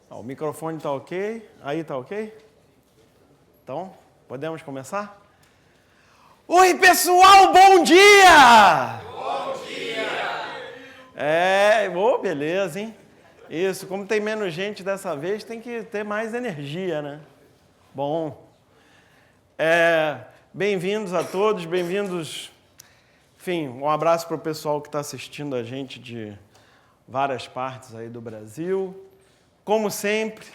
O microfone está ok? Aí está ok? Então, podemos começar? Oi, pessoal, bom dia! Bom dia! Beleza, hein? Isso, como tem menos gente dessa vez, tem que ter mais energia, né? Bom. Bem-vindos a todos, bem-vindos. Enfim, um abraço para o pessoal que está assistindo a gente de várias partes aí do Brasil. Como sempre,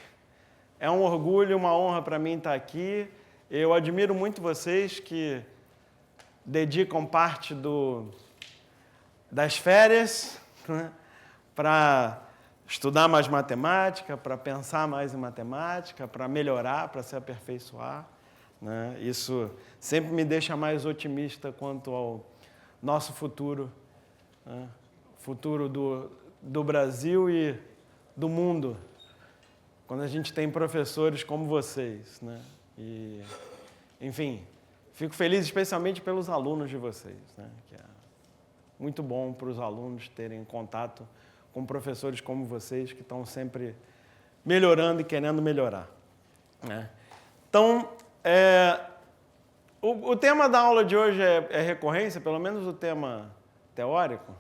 é um orgulho, uma honra para mim estar aqui. Eu admiro muito vocês que dedicam parte das férias, né, para estudar mais matemática, para pensar mais em matemática, para melhorar, para se aperfeiçoar, né? Isso sempre me deixa mais otimista quanto ao nosso futuro, né? Futuro do Brasil e do mundo, quando a gente tem professores como vocês, né? E, enfim, fico feliz especialmente pelos alunos de vocês, né? Que é muito bom para os alunos terem contato com professores como vocês, que estão sempre melhorando e querendo melhorar, né? Então, o tema da aula de hoje é recorrência, pelo menos o tema teórico.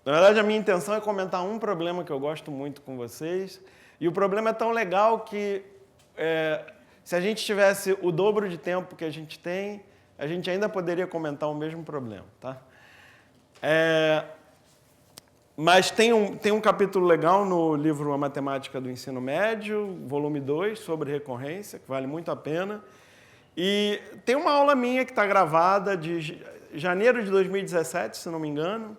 Na verdade, a minha intenção é comentar um problema que eu gosto muito com vocês, e o problema é tão legal que se a gente tivesse o dobro de tempo que a gente tem, a gente ainda poderia comentar o mesmo problema, tá? Mas tem um capítulo legal no livro A Matemática do Ensino Médio, volume 2, sobre recorrência, que vale muito a pena. E tem uma aula minha que está gravada de janeiro de 2017, se não me engano,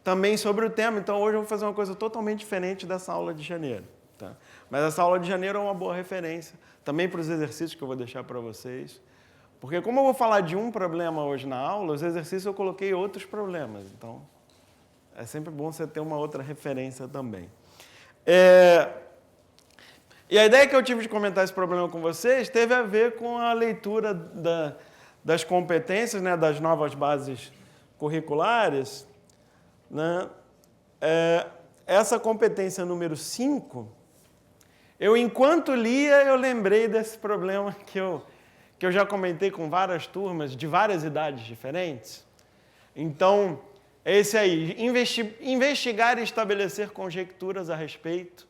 também sobre o tema. Então, hoje eu vou fazer uma coisa totalmente diferente dessa aula de janeiro, tá? Mas essa aula de janeiro é uma boa referência, também para os exercícios que eu vou deixar para vocês. Porque como eu vou falar de um problema hoje na aula, os exercícios eu coloquei outros problemas. Então, é sempre bom você ter uma outra referência também. E a ideia que eu tive de comentar esse problema com vocês teve a ver com a leitura das competências, né, das novas bases curriculares, né? Essa competência número 5, enquanto lia, eu lembrei desse problema que eu já comentei com várias turmas, de várias idades diferentes. Então, é esse aí, investigar e estabelecer conjecturas a respeito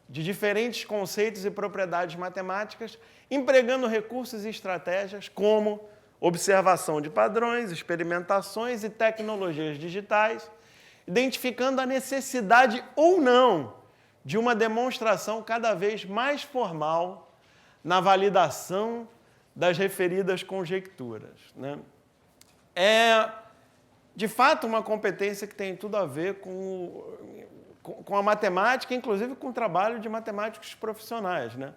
de diferentes conceitos e propriedades matemáticas, empregando recursos e estratégias como observação de padrões, experimentações e tecnologias digitais, identificando a necessidade ou não de uma demonstração cada vez mais formal na validação das referidas conjecturas, né? De fato, uma competência que tem tudo a ver com a matemática, inclusive com o trabalho de matemáticos profissionais, né?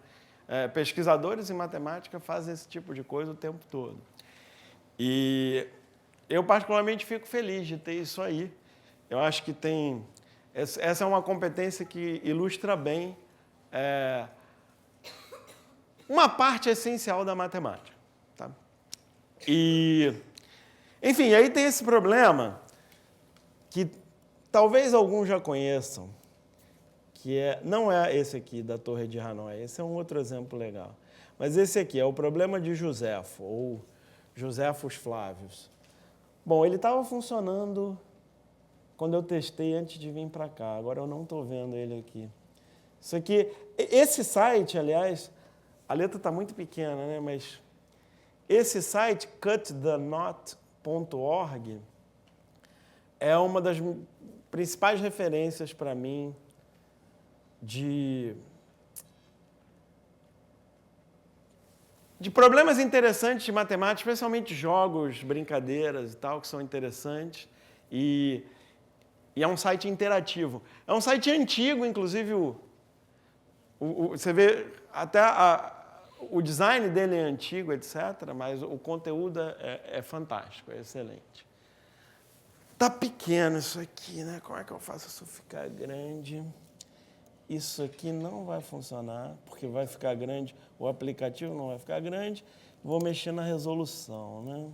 Pesquisadores em matemática fazem esse tipo de coisa o tempo todo. E eu, particularmente, fico feliz de ter isso aí. Eu acho que essa é uma competência que ilustra bem uma parte essencial da matemática, tá? Enfim, aí tem esse problema que talvez alguns já conheçam, que não é esse aqui da Torre de Hanoi, esse é um outro exemplo legal. Mas esse aqui é o problema de Josefo, ou Josefus Flávios. Bom, ele estava funcionando quando eu testei antes de vir para cá, agora eu não estou vendo ele aqui. Isso aqui, esse site, aliás, a letra está muito pequena, né? Mas esse site, cutthenot.org, é uma das principais referências para mim de problemas interessantes de matemática, especialmente jogos, brincadeiras e tal, que são interessantes. E é um site interativo. É um site antigo, inclusive você vê até o design dele é antigo, etc., mas o conteúdo é fantástico, é excelente. Tá pequeno isso aqui, né? Como é que eu faço isso ficar grande? Isso aqui não vai funcionar, porque vai ficar grande, o aplicativo não vai ficar grande. Vou mexer na resolução, né?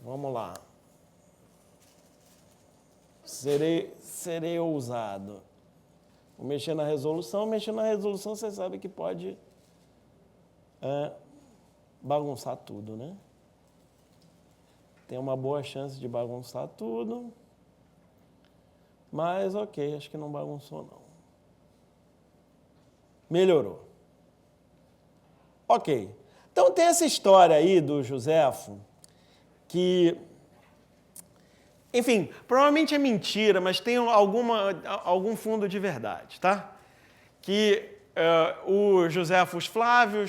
Vamos lá. Serei ousado. Vou mexer na resolução. Mexer na resolução, você sabe que pode bagunçar tudo, né? Tem uma boa chance de bagunçar tudo. Mas, ok, acho que não bagunçou, não. Melhorou. Ok. Então, tem essa história aí do Joséfo que, enfim, provavelmente é mentira, mas tem algum fundo de verdade, tá? Que o Joséfo Flávio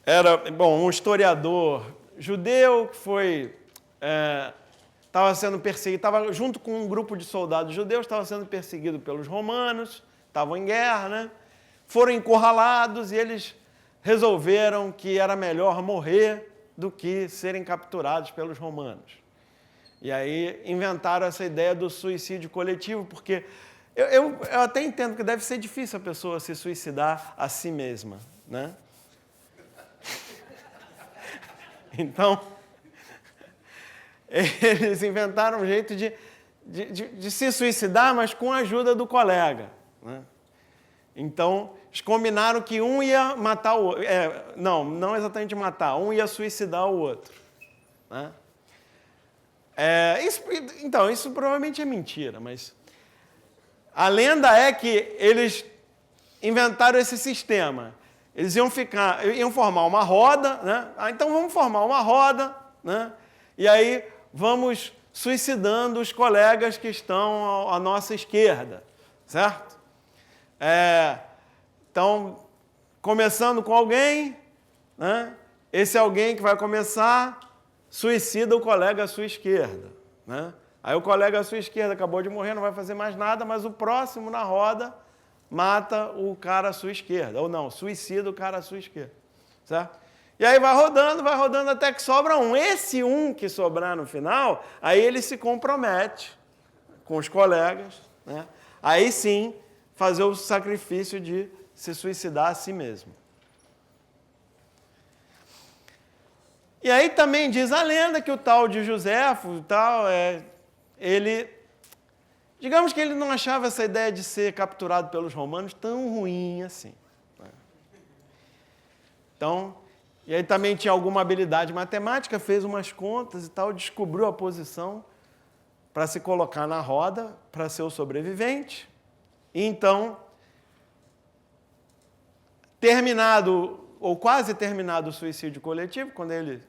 era um historiador judeu que estava sendo perseguido, estava junto com um grupo de soldados judeus, estava sendo perseguido pelos romanos, estavam em guerra, né? Foram encurralados e eles resolveram que era melhor morrer do que serem capturados pelos romanos. E aí inventaram essa ideia do suicídio coletivo, porque eu até entendo que deve ser difícil a pessoa se suicidar a si mesma, né? Então, eles inventaram um jeito de se suicidar, mas com a ajuda do colega, né? Então, eles combinaram que um ia matar o outro. Não exatamente matar, um ia suicidar o outro, né? Isso provavelmente é mentira, mas a lenda é que eles inventaram esse sistema. Eles iam formar uma roda, né? Então vamos formar uma roda, né? E aí vamos suicidando os colegas que estão à nossa esquerda, certo? Então, começando com alguém, né? Esse alguém que vai começar suicida o colega à sua esquerda, né? Aí o colega à sua esquerda acabou de morrer, não vai fazer mais nada, mas o próximo na roda mata o cara à sua esquerda, ou não, suicida o cara à sua esquerda, certo? E aí vai rodando até que sobra um. Esse um que sobrar no final, aí ele se compromete com os colegas, né? Aí sim, fazer o sacrifício de se suicidar a si mesmo. E aí também diz a lenda que o tal de Joséfo, digamos que ele não achava essa ideia de ser capturado pelos romanos tão ruim assim, né? Então, e aí também tinha alguma habilidade matemática, fez umas contas e tal, descobriu a posição para se colocar na roda, para ser o sobrevivente. E então, terminado, ou quase terminado o suicídio coletivo, quando ele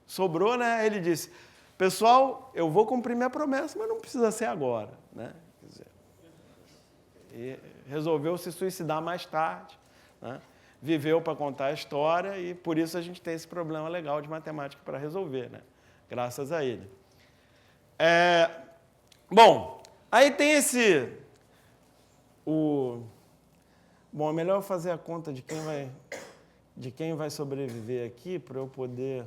sobrou, né, ele disse: pessoal, eu vou cumprir minha promessa, mas não precisa ser agora, né? Quer dizer, e resolveu se suicidar mais tarde, né? Viveu para contar a história e por isso a gente tem esse problema legal de matemática para resolver, né? Graças a ele. Bom, aí tem Bom, é melhor fazer a conta de quem vai sobreviver aqui para eu poder...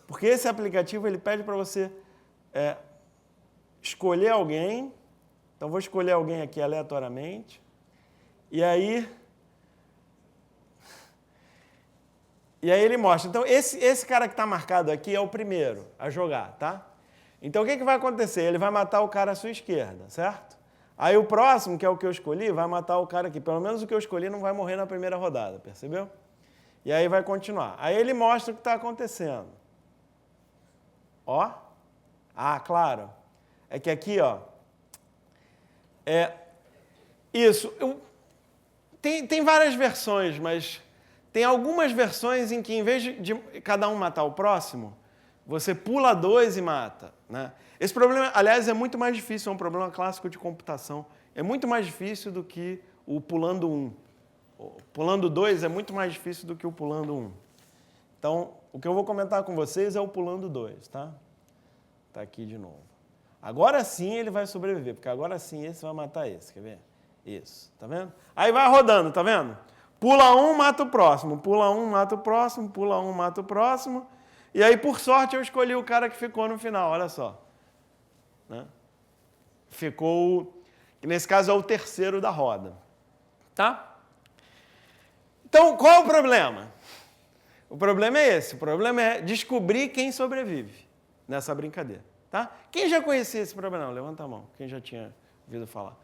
Porque esse aplicativo ele pede para você escolher alguém. Então, vou escolher alguém aqui aleatoriamente. E aí ele mostra. Então, esse cara que está marcado aqui é o primeiro a jogar, tá? Então, o que vai acontecer? Ele vai matar o cara à sua esquerda, certo? Aí o próximo, que é o que eu escolhi, vai matar o cara aqui. Pelo menos o que eu escolhi não vai morrer na primeira rodada, percebeu? E aí vai continuar. Aí ele mostra o que está acontecendo. Ó. Ah, claro. É que aqui, ó. Isso. Tem várias versões, mas tem algumas versões em que, em vez de cada um matar o próximo, você pula 2 e mata, né? Esse problema, aliás, é muito mais difícil, é um problema clássico de computação. É muito mais difícil do que o pulando 1. O pulando 2 é muito mais difícil do que o pulando 1. Então, o que eu vou comentar com vocês é o pulando 2, tá? Tá aqui de novo. Agora sim ele vai sobreviver, porque agora sim esse vai matar esse, quer ver? Isso, tá vendo? Aí vai rodando, tá vendo? Pula um, mata o próximo, pula um, mata o próximo, pula um, mata o próximo. E aí, por sorte, eu escolhi o cara que ficou no final, olha só. Né? Ficou, que nesse caso é o terceiro da roda. Tá? Então, qual é o problema? O problema é esse, o problema é descobrir quem sobrevive nessa brincadeira. Tá? Quem já conhecia esse problema? Levanta a mão. Quem já tinha ouvido falar?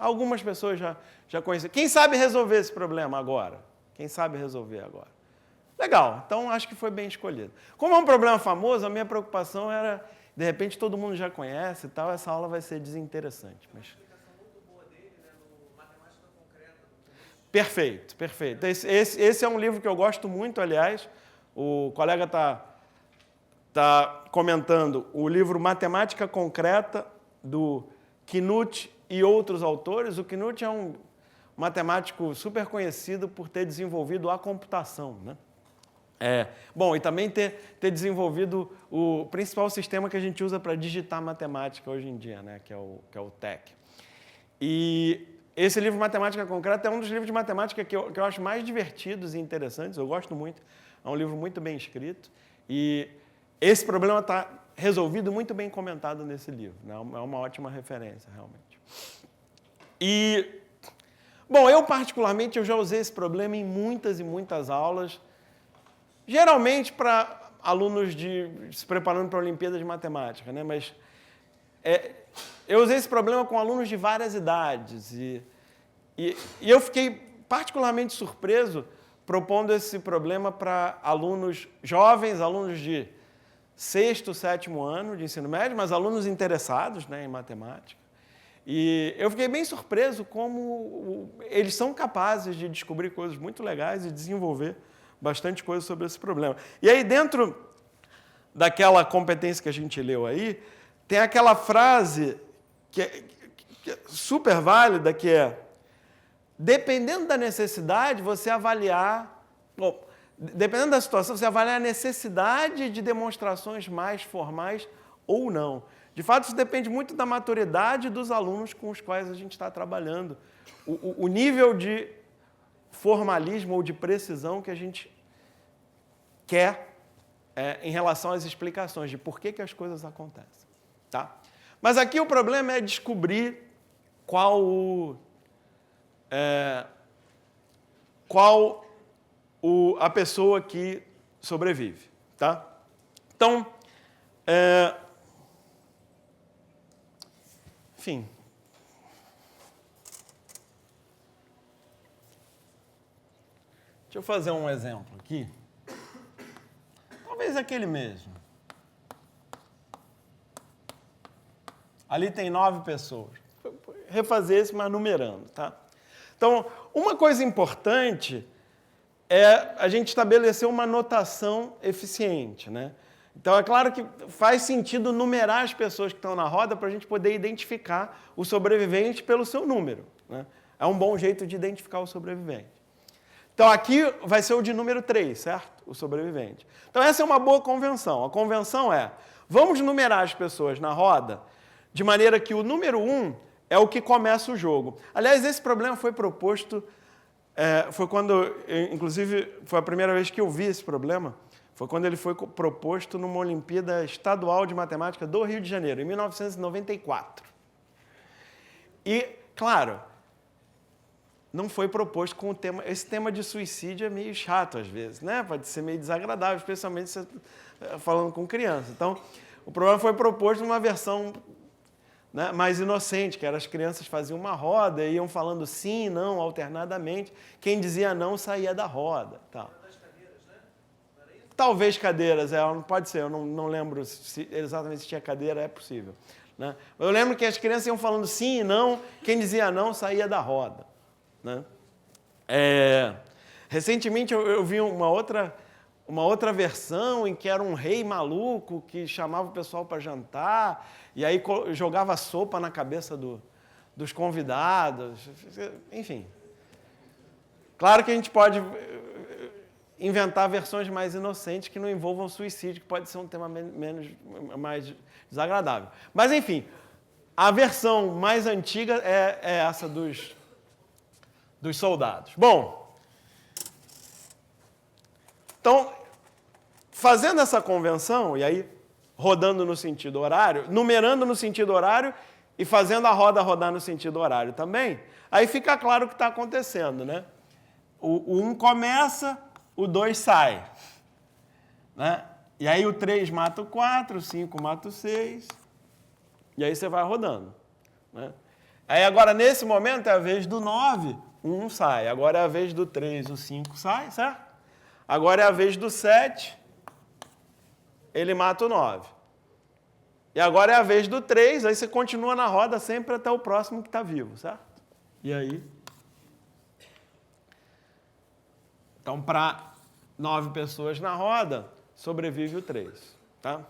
Algumas pessoas já conheciam. Quem sabe resolver esse problema agora? Quem sabe resolver agora? Legal, então acho que foi bem escolhido. Como é um problema famoso, a minha preocupação era, de repente todo mundo já conhece e tal, essa aula vai ser desinteressante. Mas... Perfeito, perfeito. Esse é um livro que eu gosto muito, aliás. O colega está comentando o livro Matemática Concreta, do Knut e outros autores. O Knut é um matemático super conhecido por ter desenvolvido a computação, né? Bom, e também ter desenvolvido o principal sistema que a gente usa para digitar matemática hoje em dia, né? que é o TEC. E esse livro Matemática Concreta é um dos livros de matemática que eu acho mais divertidos e interessantes. Eu gosto muito. É um livro muito bem escrito. E esse problema está resolvido, muito bem comentado nesse livro, né? É uma ótima referência, realmente. E, bom, eu particularmente eu já usei esse problema em muitas e muitas aulas, geralmente para alunos se preparando para a Olimpíada de Matemática, né? Mas eu usei esse problema com alunos de várias idades e eu fiquei particularmente surpreso propondo esse problema para alunos jovens, alunos de 6º, 7º ano de ensino médio, mas alunos interessados, né, em matemática. E eu fiquei bem surpreso como eles são capazes de descobrir coisas muito legais e desenvolver bastante coisa sobre esse problema. E aí, dentro daquela competência que a gente leu aí, tem aquela frase que é super válida, que é: dependendo da necessidade, você avaliar... Bom, dependendo da situação, você avaliar a necessidade de demonstrações mais formais ou não. De fato, isso depende muito da maturidade dos alunos com os quais a gente está trabalhando. O nível de formalismo ou de precisão que a gente quer em relação às explicações de por que as coisas acontecem. Tá? Mas aqui o problema é descobrir qual a pessoa que sobrevive. Tá? Então, enfim. Deixa eu fazer um exemplo aqui. Talvez aquele mesmo. Ali tem 9 pessoas. Vou refazer esse, mas numerando, tá? Então, uma coisa importante é a gente estabelecer uma notação eficiente, né? Então, é claro que faz sentido numerar as pessoas que estão na roda para a gente poder identificar o sobrevivente pelo seu número, né? É um bom jeito de identificar o sobrevivente. Então, aqui vai ser o de número 3, certo? O sobrevivente. Então, essa é uma boa convenção. A convenção é: vamos numerar as pessoas na roda de maneira que o número 1 é o que começa o jogo. Aliás, esse problema foi proposto, foi quando, inclusive, foi a primeira vez que eu vi esse problema, foi quando ele foi proposto numa Olimpíada Estadual de Matemática do Rio de Janeiro, em 1994. E, claro, não foi proposto com o tema... Esse tema de suicídio é meio chato, às vezes, né? Pode ser meio desagradável, especialmente se falando com criança. Então, o problema foi proposto numa versão, né, mais inocente, que era as crianças faziam uma roda e iam falando sim e não alternadamente. Quem dizia não saía da roda. Tal. Talvez cadeiras, pode ser, eu não lembro exatamente se tinha cadeira, é possível. Né? Eu lembro que as crianças iam falando sim e não, quem dizia não saía da roda. Né? Recentemente eu vi uma outra versão em que era um rei maluco que chamava o pessoal para jantar e aí jogava sopa na cabeça dos convidados. Enfim. Claro que a gente pode inventar versões mais inocentes que não envolvam suicídio, que pode ser um tema mais desagradável. Mas, enfim, a versão mais antiga é essa dos soldados. Bom, então, fazendo essa convenção, e aí rodando no sentido horário, numerando no sentido horário e fazendo a roda rodar no sentido horário também, aí fica claro o que está acontecendo, né? O 1 começa, o 2 sai. Né? E aí o 3 mata o 4, o 5 mata o 6. E aí você vai rodando. Né? Aí agora, nesse momento, é a vez do 9, o 1 sai. Agora é a vez do 3, o 5 sai, certo? Agora é a vez do 7, ele mata o 9. E agora é a vez do 3, aí você continua na roda sempre até o próximo que está vivo, certo? E aí? Então, para 9 pessoas na roda, sobrevive o 3. Tá?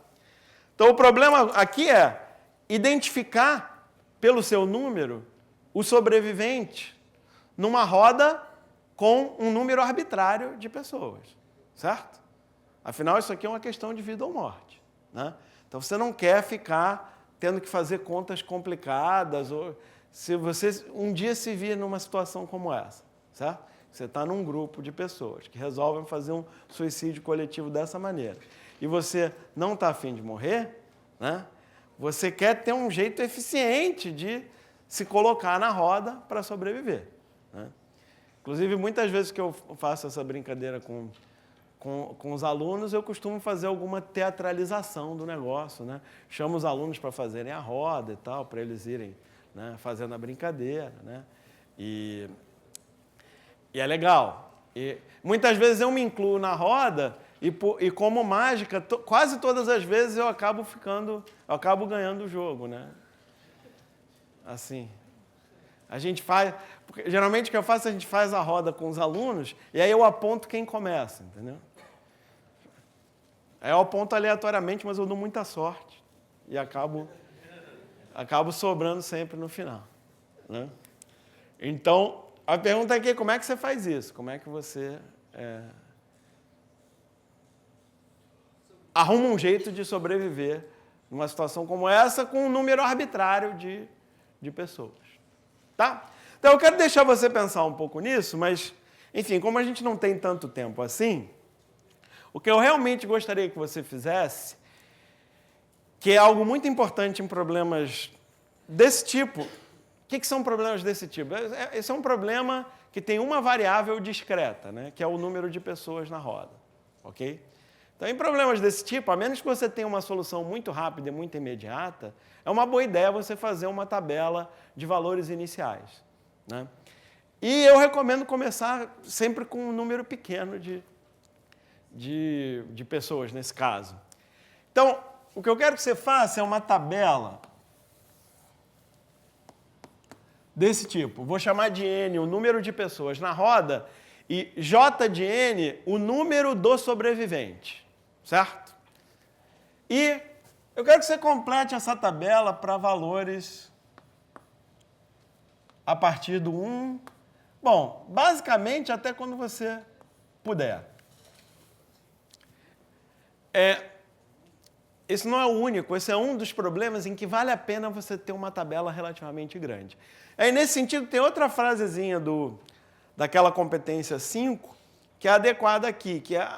Então, o problema aqui é identificar, pelo seu número, o sobrevivente numa roda com um número arbitrário de pessoas. Certo? Afinal, isso aqui é uma questão de vida ou morte. Né? Então, você não quer ficar tendo que fazer contas complicadas, ou se você um dia se vir numa situação como essa, certo? Você está num grupo de pessoas que resolvem fazer um suicídio coletivo dessa maneira, e você não está afim de morrer, né? Você quer ter um jeito eficiente de se colocar na roda para sobreviver. Né? Inclusive, muitas vezes que eu faço essa brincadeira com os alunos, eu costumo fazer alguma teatralização do negócio, né? Chamo os alunos para fazerem a roda e tal, para eles irem, né, fazendo a brincadeira, né? E é legal. E muitas vezes eu me incluo na roda e como mágica, quase todas as vezes eu acabo ganhando o jogo, né? Assim, a gente faz, porque geralmente o que eu faço, a gente faz a roda com os alunos e aí eu aponto quem começa, entendeu? Aí eu aponto aleatoriamente, mas eu dou muita sorte e acabo sobrando sempre no final. Né? Então, a pergunta aqui é como é que você faz isso? Como é que você arruma um jeito de sobreviver numa situação como essa com um número arbitrário de pessoas? Tá? Então, eu quero deixar você pensar um pouco nisso, mas, enfim, como a gente não tem tanto tempo assim, o que eu realmente gostaria que você fizesse, que é algo muito importante em problemas desse tipo. O que são problemas desse tipo? Esse é um problema que tem uma variável discreta, né, que é o número de pessoas na roda. Ok? Então, em problemas desse tipo, a menos que você tenha uma solução muito rápida e muito imediata, é uma boa ideia você fazer uma tabela de valores iniciais. Né? E eu recomendo começar sempre com um número pequeno de pessoas, nesse caso. Então, o que eu quero que você faça é uma tabela desse tipo. Vou chamar de N o número de pessoas na roda e J de N o número do sobrevivente. Certo? E eu quero que você complete essa tabela para valores a partir do 1. Bom, basicamente até quando você puder. Esse não é o único, esse é um dos problemas em que vale a pena você ter uma tabela relativamente grande. Aí, nesse sentido, tem outra frasezinha daquela competência 5, que é adequada aqui, que é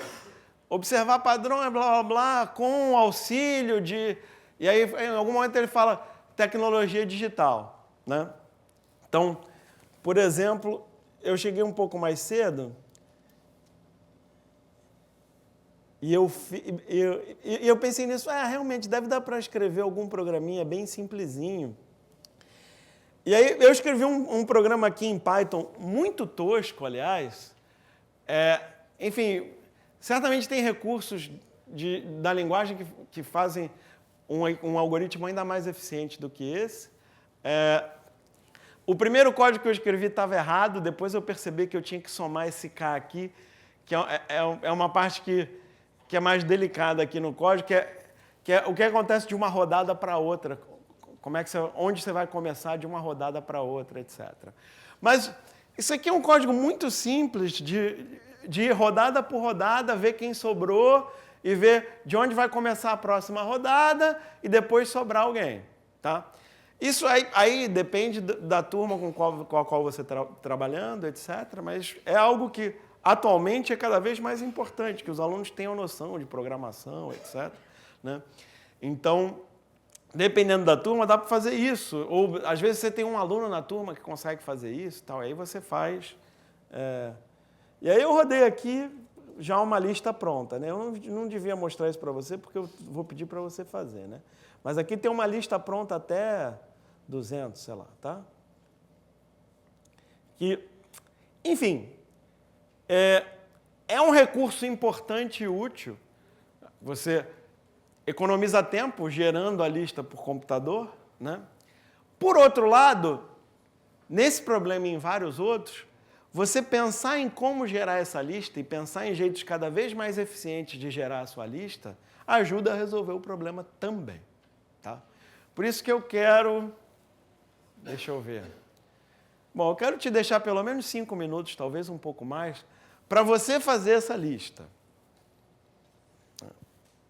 observar padrões, blá, blá, blá, com auxílio de... E aí, em algum momento, ele fala tecnologia digital. Né? Então, por exemplo, eu cheguei um pouco mais cedo e eu pensei nisso, realmente, deve dar para escrever algum programinha bem simplesinho. E aí eu escrevi um programa aqui em Python, muito tosco, aliás. Enfim, certamente tem recursos da linguagem que fazem um algoritmo ainda mais eficiente do que esse. O primeiro código que eu escrevi estava errado, depois eu percebi que eu tinha que somar esse K aqui, que é uma parte que é mais delicada aqui no código, que é o que acontece de uma rodada para outra. Onde você vai começar de uma rodada para outra, etc. Mas isso aqui é um código muito simples de ir rodada por rodada, ver quem sobrou e ver de onde vai começar a próxima rodada e depois sobrar alguém. Tá? Isso aí depende da turma com a qual você está trabalhando, etc. Mas é algo que atualmente é cada vez mais importante, que os alunos tenham noção de programação, etc. Né? Então, dependendo da turma, dá para fazer isso. Ou, às vezes, você tem um aluno na turma que consegue fazer isso, tal, aí você faz. E aí eu rodei aqui, já uma lista pronta, né? Eu não devia mostrar isso para você, porque eu vou pedir para você fazer, né? Mas aqui tem uma lista pronta até 200, sei lá, tá? Enfim, é um recurso importante e útil. Você economiza tempo gerando a lista por computador, né? Por outro lado, nesse problema e em vários outros, você pensar em como gerar essa lista e pensar em jeitos cada vez mais eficientes de gerar a sua lista ajuda a resolver o problema também, tá? Por isso que eu quero... Deixa eu ver. Bom, eu quero te deixar pelo menos 5 minutos, talvez um pouco mais, para você fazer essa lista.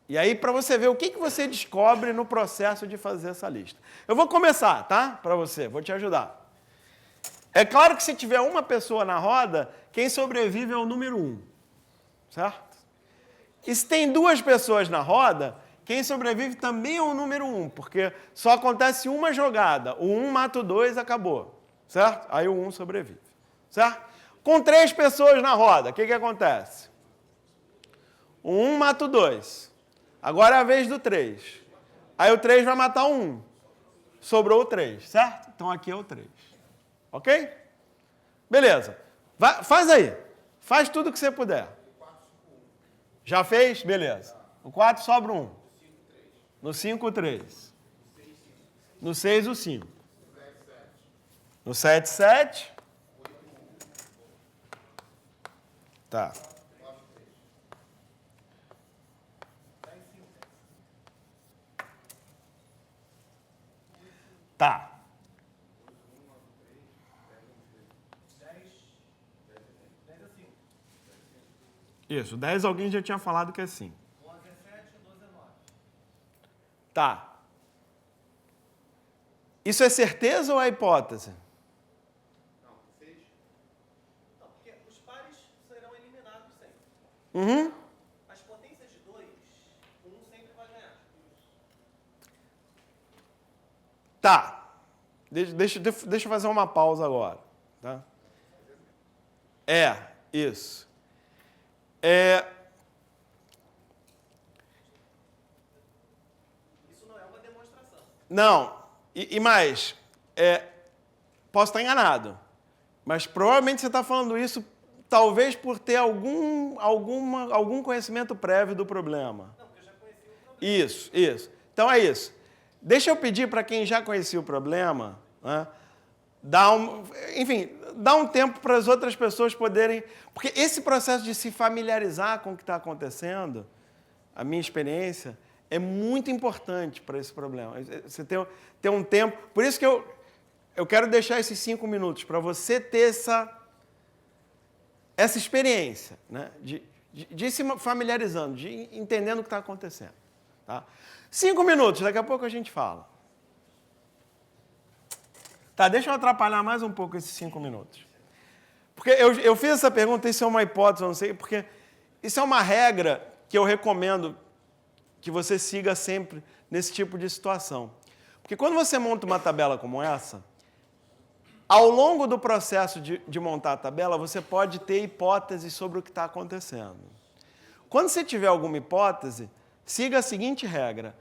E aí, para você ver o que você descobre no processo de fazer essa lista. Eu vou começar, tá? Para você, vou te ajudar. É claro que se tiver uma pessoa na roda, quem sobrevive é o número 1, certo? E se tem 2 pessoas na roda, quem sobrevive também é o número 1, porque só acontece uma jogada. O 1 mata o 2, acabou, certo? Aí o 1 sobrevive, certo? Com 3 pessoas na roda, o que acontece? O 1 mata o 2. Agora é a vez do 3. Aí o 3 vai matar o 1. Sobrou o 3, certo? Então aqui é o 3. Ok? Beleza. Faz aí. Faz tudo que você puder. Já fez? Beleza. No 4 sobra 1. No 5, o 3. No 6, o 5. No 7, 7. Tá. Tá. Isso, 10 alguém já tinha falado que é 5. 11 é 7, 12 é 9. Tá. Isso é certeza ou é hipótese? Não, 6. Não, porque os pares serão eliminados sempre. Uhum. As potências de 2, um sempre vai ganhar. Tá. Deixa eu fazer uma pausa agora. Tá? Isso. Isso não é uma demonstração. Não. E mais, posso estar enganado, mas provavelmente você está falando isso talvez por ter algum conhecimento prévio do problema. Não, porque eu já conheci o problema. Isso. Então é isso. Deixa eu pedir para quem já conhecia o problema, né, dar um tempo para as outras pessoas poderem... Porque esse processo de se familiarizar com o que está acontecendo, a minha experiência, é muito importante para esse problema. Você ter um tempo... Por isso que eu quero deixar esses 5 minutos para você ter essa experiência, né, de ir se familiarizando, de ir entendendo o que está acontecendo. Tá? 5 minutos, daqui a pouco a gente fala. Tá, deixa eu atrapalhar mais um pouco esses 5 minutos. Porque eu fiz essa pergunta, isso é uma hipótese, eu não sei, porque isso é uma regra que eu recomendo que você siga sempre nesse tipo de situação. Porque quando você monta uma tabela como essa, ao longo do processo de montar a tabela, você pode ter hipóteses sobre o que está acontecendo. Quando você tiver alguma hipótese, siga a seguinte regra.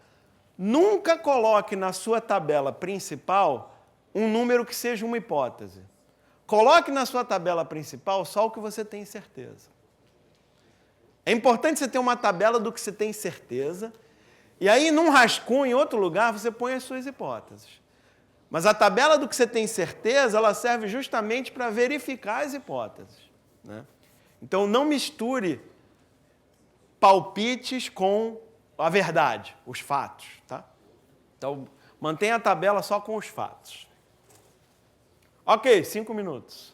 Nunca coloque na sua tabela principal um número que seja uma hipótese. Coloque na sua tabela principal só o que você tem certeza. É importante você ter uma tabela do que você tem certeza, e aí, num rascunho, em outro lugar, você põe as suas hipóteses. Mas a tabela do que você tem certeza, ela serve justamente para verificar as hipóteses, né? Então, não misture palpites com a verdade, os fatos, tá? Então, mantenha a tabela só com os fatos. Ok, 5 minutos.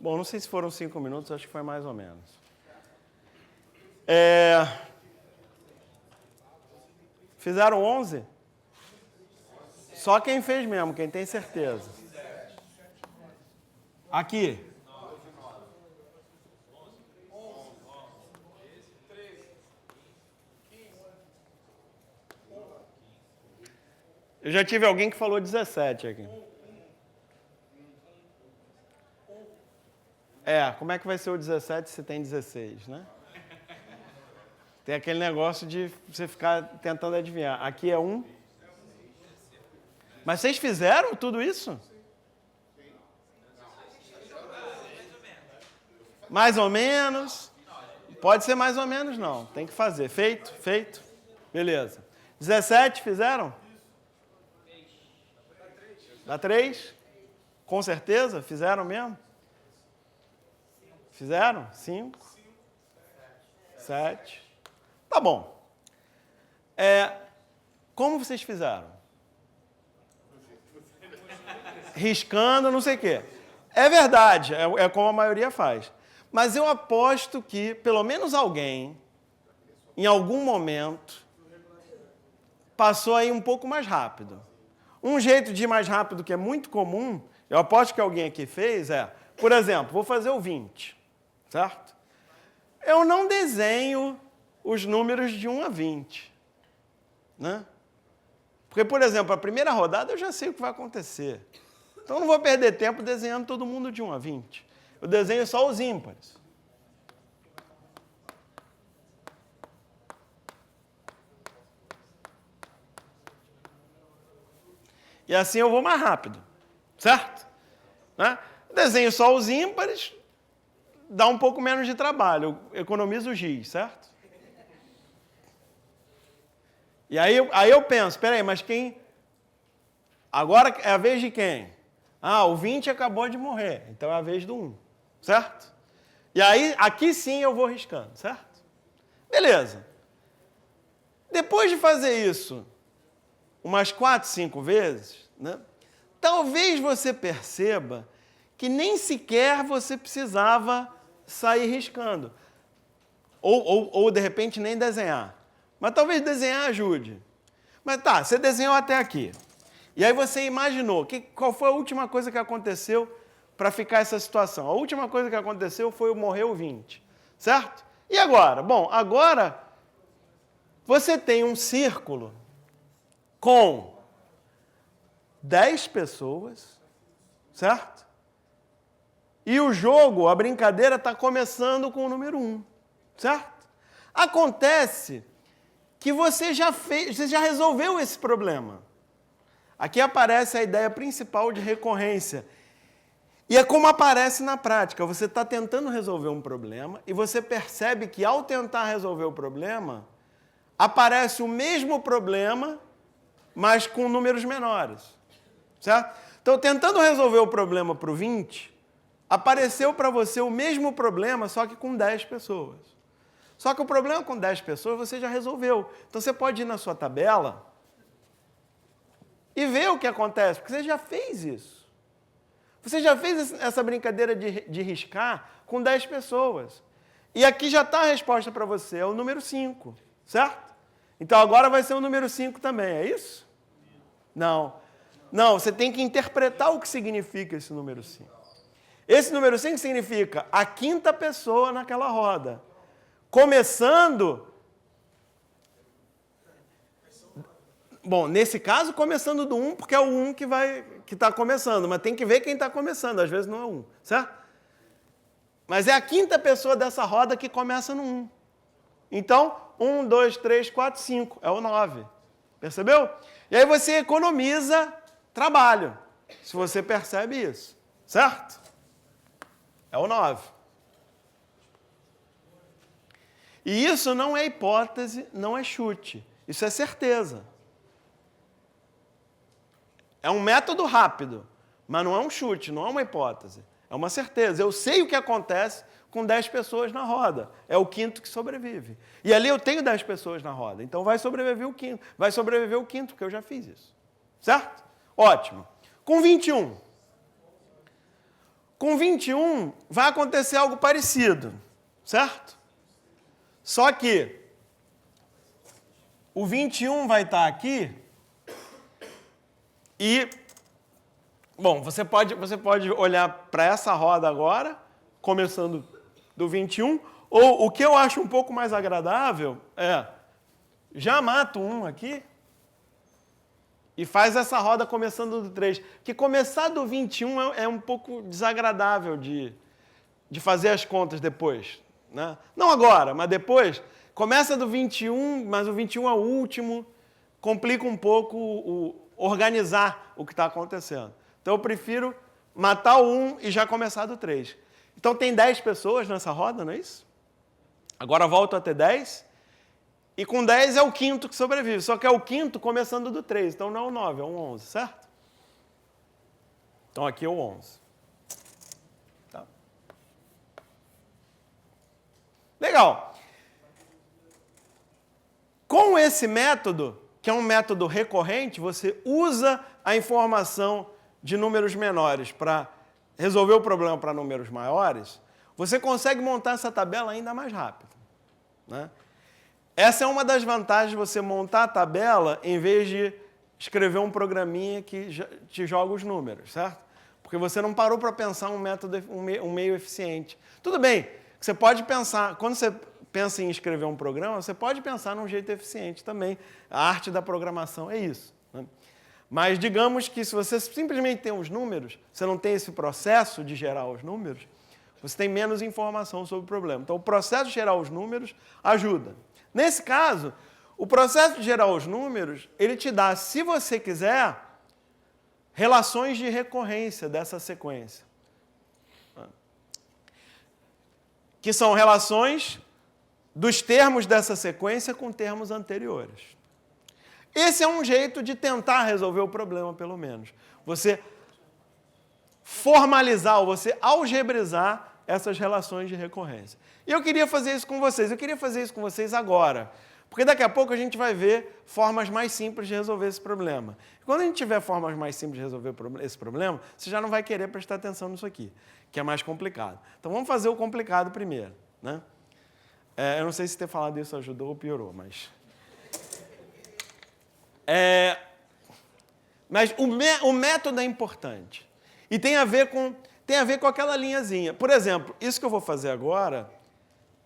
Bom, não sei se foram 5 minutos, acho que foi mais ou menos. Fizeram 11? Só quem fez mesmo, quem tem certeza. Aqui. Eu já tive alguém que falou 17 aqui. Como é que vai ser o 17 se tem 16, né? Tem aquele negócio de você ficar tentando adivinhar. Aqui é 1. Mas vocês fizeram tudo isso? Mais ou menos. Pode ser mais ou menos, não. Tem que fazer. Feito. Beleza. 17 fizeram? Dá 3? Com certeza? Fizeram mesmo? Fizeram? 5? 7? Tá bom. Como vocês fizeram? Riscando, não sei o quê. É verdade, é como a maioria faz. Mas eu aposto que, pelo menos alguém, em algum momento, passou aí um pouco mais rápido. Um jeito de ir mais rápido que é muito comum, eu aposto que alguém aqui fez, por exemplo, vou fazer o 20, certo? Eu não desenho os números de 1 a 20, né? Porque, por exemplo, a primeira rodada eu já sei o que vai acontecer. Então, eu não vou perder tempo desenhando todo mundo de 1 a 20. Eu desenho só os ímpares. E assim eu vou mais rápido, certo? Né? Desenho só os ímpares, dá um pouco menos de trabalho, eu economizo o giz, certo? E aí eu penso, peraí, mas quem... Agora é a vez de quem? O 20 acabou de morrer, então é a vez do 1, certo? E aí, aqui sim eu vou riscando, certo? Beleza. Depois de fazer isso umas 4, 5 vezes, né, talvez você perceba que nem sequer você precisava sair riscando. Ou de repente, nem desenhar. Mas talvez desenhar ajude. Mas tá, você desenhou até aqui. E aí você imaginou, qual foi a última coisa que aconteceu para ficar essa situação? A última coisa que aconteceu foi morrer o 20, certo? E agora? Bom, agora você tem um círculo com 10 pessoas, certo? E o jogo, a brincadeira, está começando com o número 1, certo? Acontece que você já resolveu esse problema. Aqui aparece a ideia principal de recorrência. E é como aparece na prática. Você está tentando resolver um problema e você percebe que, ao tentar resolver o problema, aparece o mesmo problema, mas com números menores. Certo? Então, tentando resolver o problema para o 20, apareceu para você o mesmo problema, só que com 10 pessoas. Só que o problema com 10 pessoas você já resolveu. Então, você pode ir na sua tabela e ver o que acontece, porque você já fez isso. Você já fez essa brincadeira de riscar com 10 pessoas. E aqui já está a resposta para você, é o número 5, certo? Então, agora vai ser o número 5 também, é isso? Não. Não, você tem que interpretar o que significa esse número 5. Esse número 5 significa a 5ª pessoa naquela roda. Começando... Bom, nesse caso, começando do 1, porque é o 1 que está começando. Mas tem que ver quem está começando, às vezes não é 1, certo? Mas é a 5ª pessoa dessa roda que começa no 1. Então, 1, 2, 3, 4, 5. É o 9. Percebeu? E aí você economiza trabalho, se você percebe isso. Certo? É o 9. E isso não é hipótese, não é chute. Isso é certeza. É um método rápido, mas não é um chute, não é uma hipótese. É uma certeza. Eu sei o que acontece com 10 pessoas na roda. É o 5º que sobrevive. E ali eu tenho 10 pessoas na roda. Então vai sobreviver o 5º. Vai sobreviver o 5º, porque eu já fiz isso. Certo? Ótimo. Com 21. Com 21, vai acontecer algo parecido, certo? Só que o 21 vai estar aqui e, bom, você pode olhar para essa roda agora, começando do 21, ou o que eu acho um pouco mais agradável é, já mata um aqui e faz essa roda começando do 3. Porque começar do 21 é um pouco desagradável de fazer as contas depois. Né? Não agora, mas depois. Começa do 21, mas o 21 é o último. Complica um pouco organizar o que está acontecendo. Então eu prefiro matar o 1 e já começar do 3. Então tem 10 pessoas nessa roda, não é isso? Agora volto a ter 10. E com 10 é o quinto que sobrevive. Só que é o quinto começando do 3. Então não é o 9, é um 11, certo? Então aqui é o 11. Tá. Legal. Com esse método, que é um método recorrente, você usa a informação de números menores para resolver o problema para números maiores, você consegue montar essa tabela ainda mais rápido. Né? Essa é uma das vantagens de você montar a tabela em vez de escrever um programinha que te joga os números, certo? Porque você não parou para pensar um método, um meio eficiente. Tudo bem, você pode pensar, quando você pensa em escrever um programa, você pode pensar num jeito eficiente também. A arte da programação é isso. Né? Mas digamos que se você simplesmente tem os números, você não tem esse processo de gerar os números, você tem menos informação sobre o problema. Então, o processo de gerar os números ajuda. Nesse caso, o processo de gerar os números, ele te dá, se você quiser, relações de recorrência dessa sequência. Que são relações dos termos dessa sequência com termos anteriores. Esse é um jeito de tentar resolver o problema, pelo menos. Você formalizar ou você algebrizar essas relações de recorrência. E eu queria fazer isso com vocês. Eu queria fazer isso com vocês agora. Porque daqui a pouco a gente vai ver formas mais simples de resolver esse problema. Quando a gente tiver formas mais simples de resolver esse problema, você já não vai querer prestar atenção nisso aqui, que é mais complicado. Então vamos fazer o complicado primeiro. Né? Eu não sei se ter falado isso ajudou ou piorou, mas... Mas o método é importante. E tem a ver com aquela linhazinha. Por exemplo, isso que eu vou fazer agora,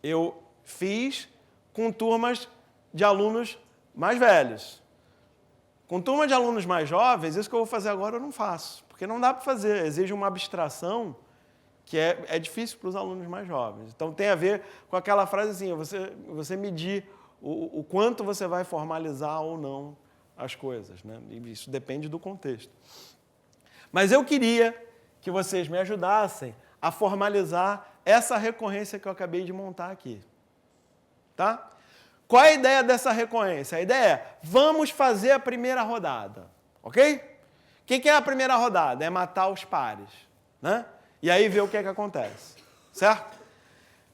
eu fiz com turmas de alunos mais velhos. Com turma de alunos mais jovens, isso que eu vou fazer agora eu não faço. Porque não dá para fazer, exige uma abstração que é difícil para os alunos mais jovens. Então tem a ver com aquela frasezinha, você medir o quanto você vai formalizar ou não as coisas. Né? E isso depende do contexto. Mas eu queria que vocês me ajudassem a formalizar essa recorrência que eu acabei de montar aqui. Tá? Qual é a ideia dessa recorrência? A ideia é, vamos fazer a primeira rodada. Ok? O que é a primeira rodada? É matar os pares. Né? E aí ver o que acontece. Certo?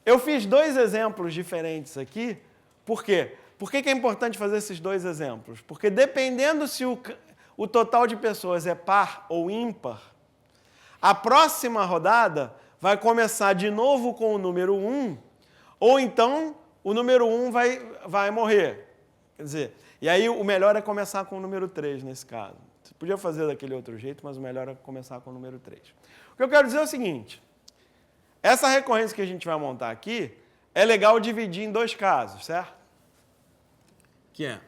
Eu fiz 2 exemplos diferentes aqui. Por quê? Por que é importante fazer esses 2 exemplos? Porque dependendo se o total de pessoas é par ou ímpar, a próxima rodada vai começar de novo com o número 1, ou então o número 1 vai morrer. Quer dizer, e aí o melhor é começar com o número 3 nesse caso. Você podia fazer daquele outro jeito, mas o melhor é começar com o número 3. O que eu quero dizer é o seguinte, essa recorrência que a gente vai montar aqui, é legal dividir em 2 casos, certo? Que é,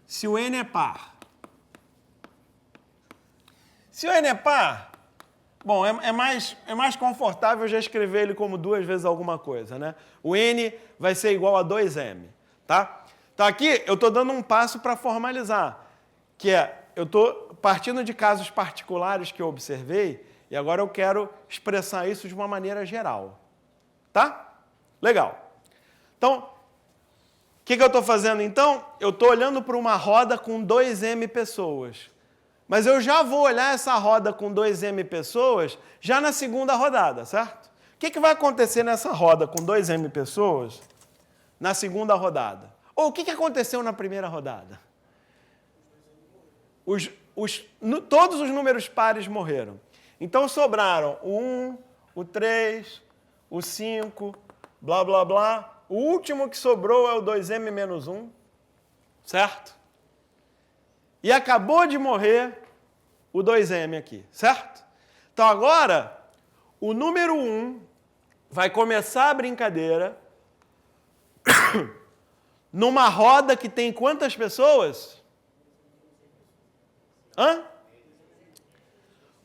se o n é par. Se o n é par, bom, é mais confortável já escrever ele como 2 vezes alguma coisa, né? O n vai ser igual a 2m, tá? Então aqui eu estou dando um passo para formalizar, que é, eu estou partindo de casos particulares que eu observei, e agora eu quero expressar isso de uma maneira geral. Tá? Legal. Então, o que eu estou fazendo então? Eu estou olhando para uma roda com 2m pessoas. Mas eu já vou olhar essa roda com 2m pessoas já na segunda rodada, certo? O que vai acontecer nessa roda com 2m pessoas na segunda rodada? Ou o que aconteceu na primeira rodada? Todos os números pares morreram. Então sobraram o 1, o 3, o 5, blá, blá, blá. O último que sobrou é o 2m menos 1, certo? E acabou de morrer o 2m aqui, certo? Então agora, o número 1 vai começar a brincadeira numa roda que tem quantas pessoas? Hã?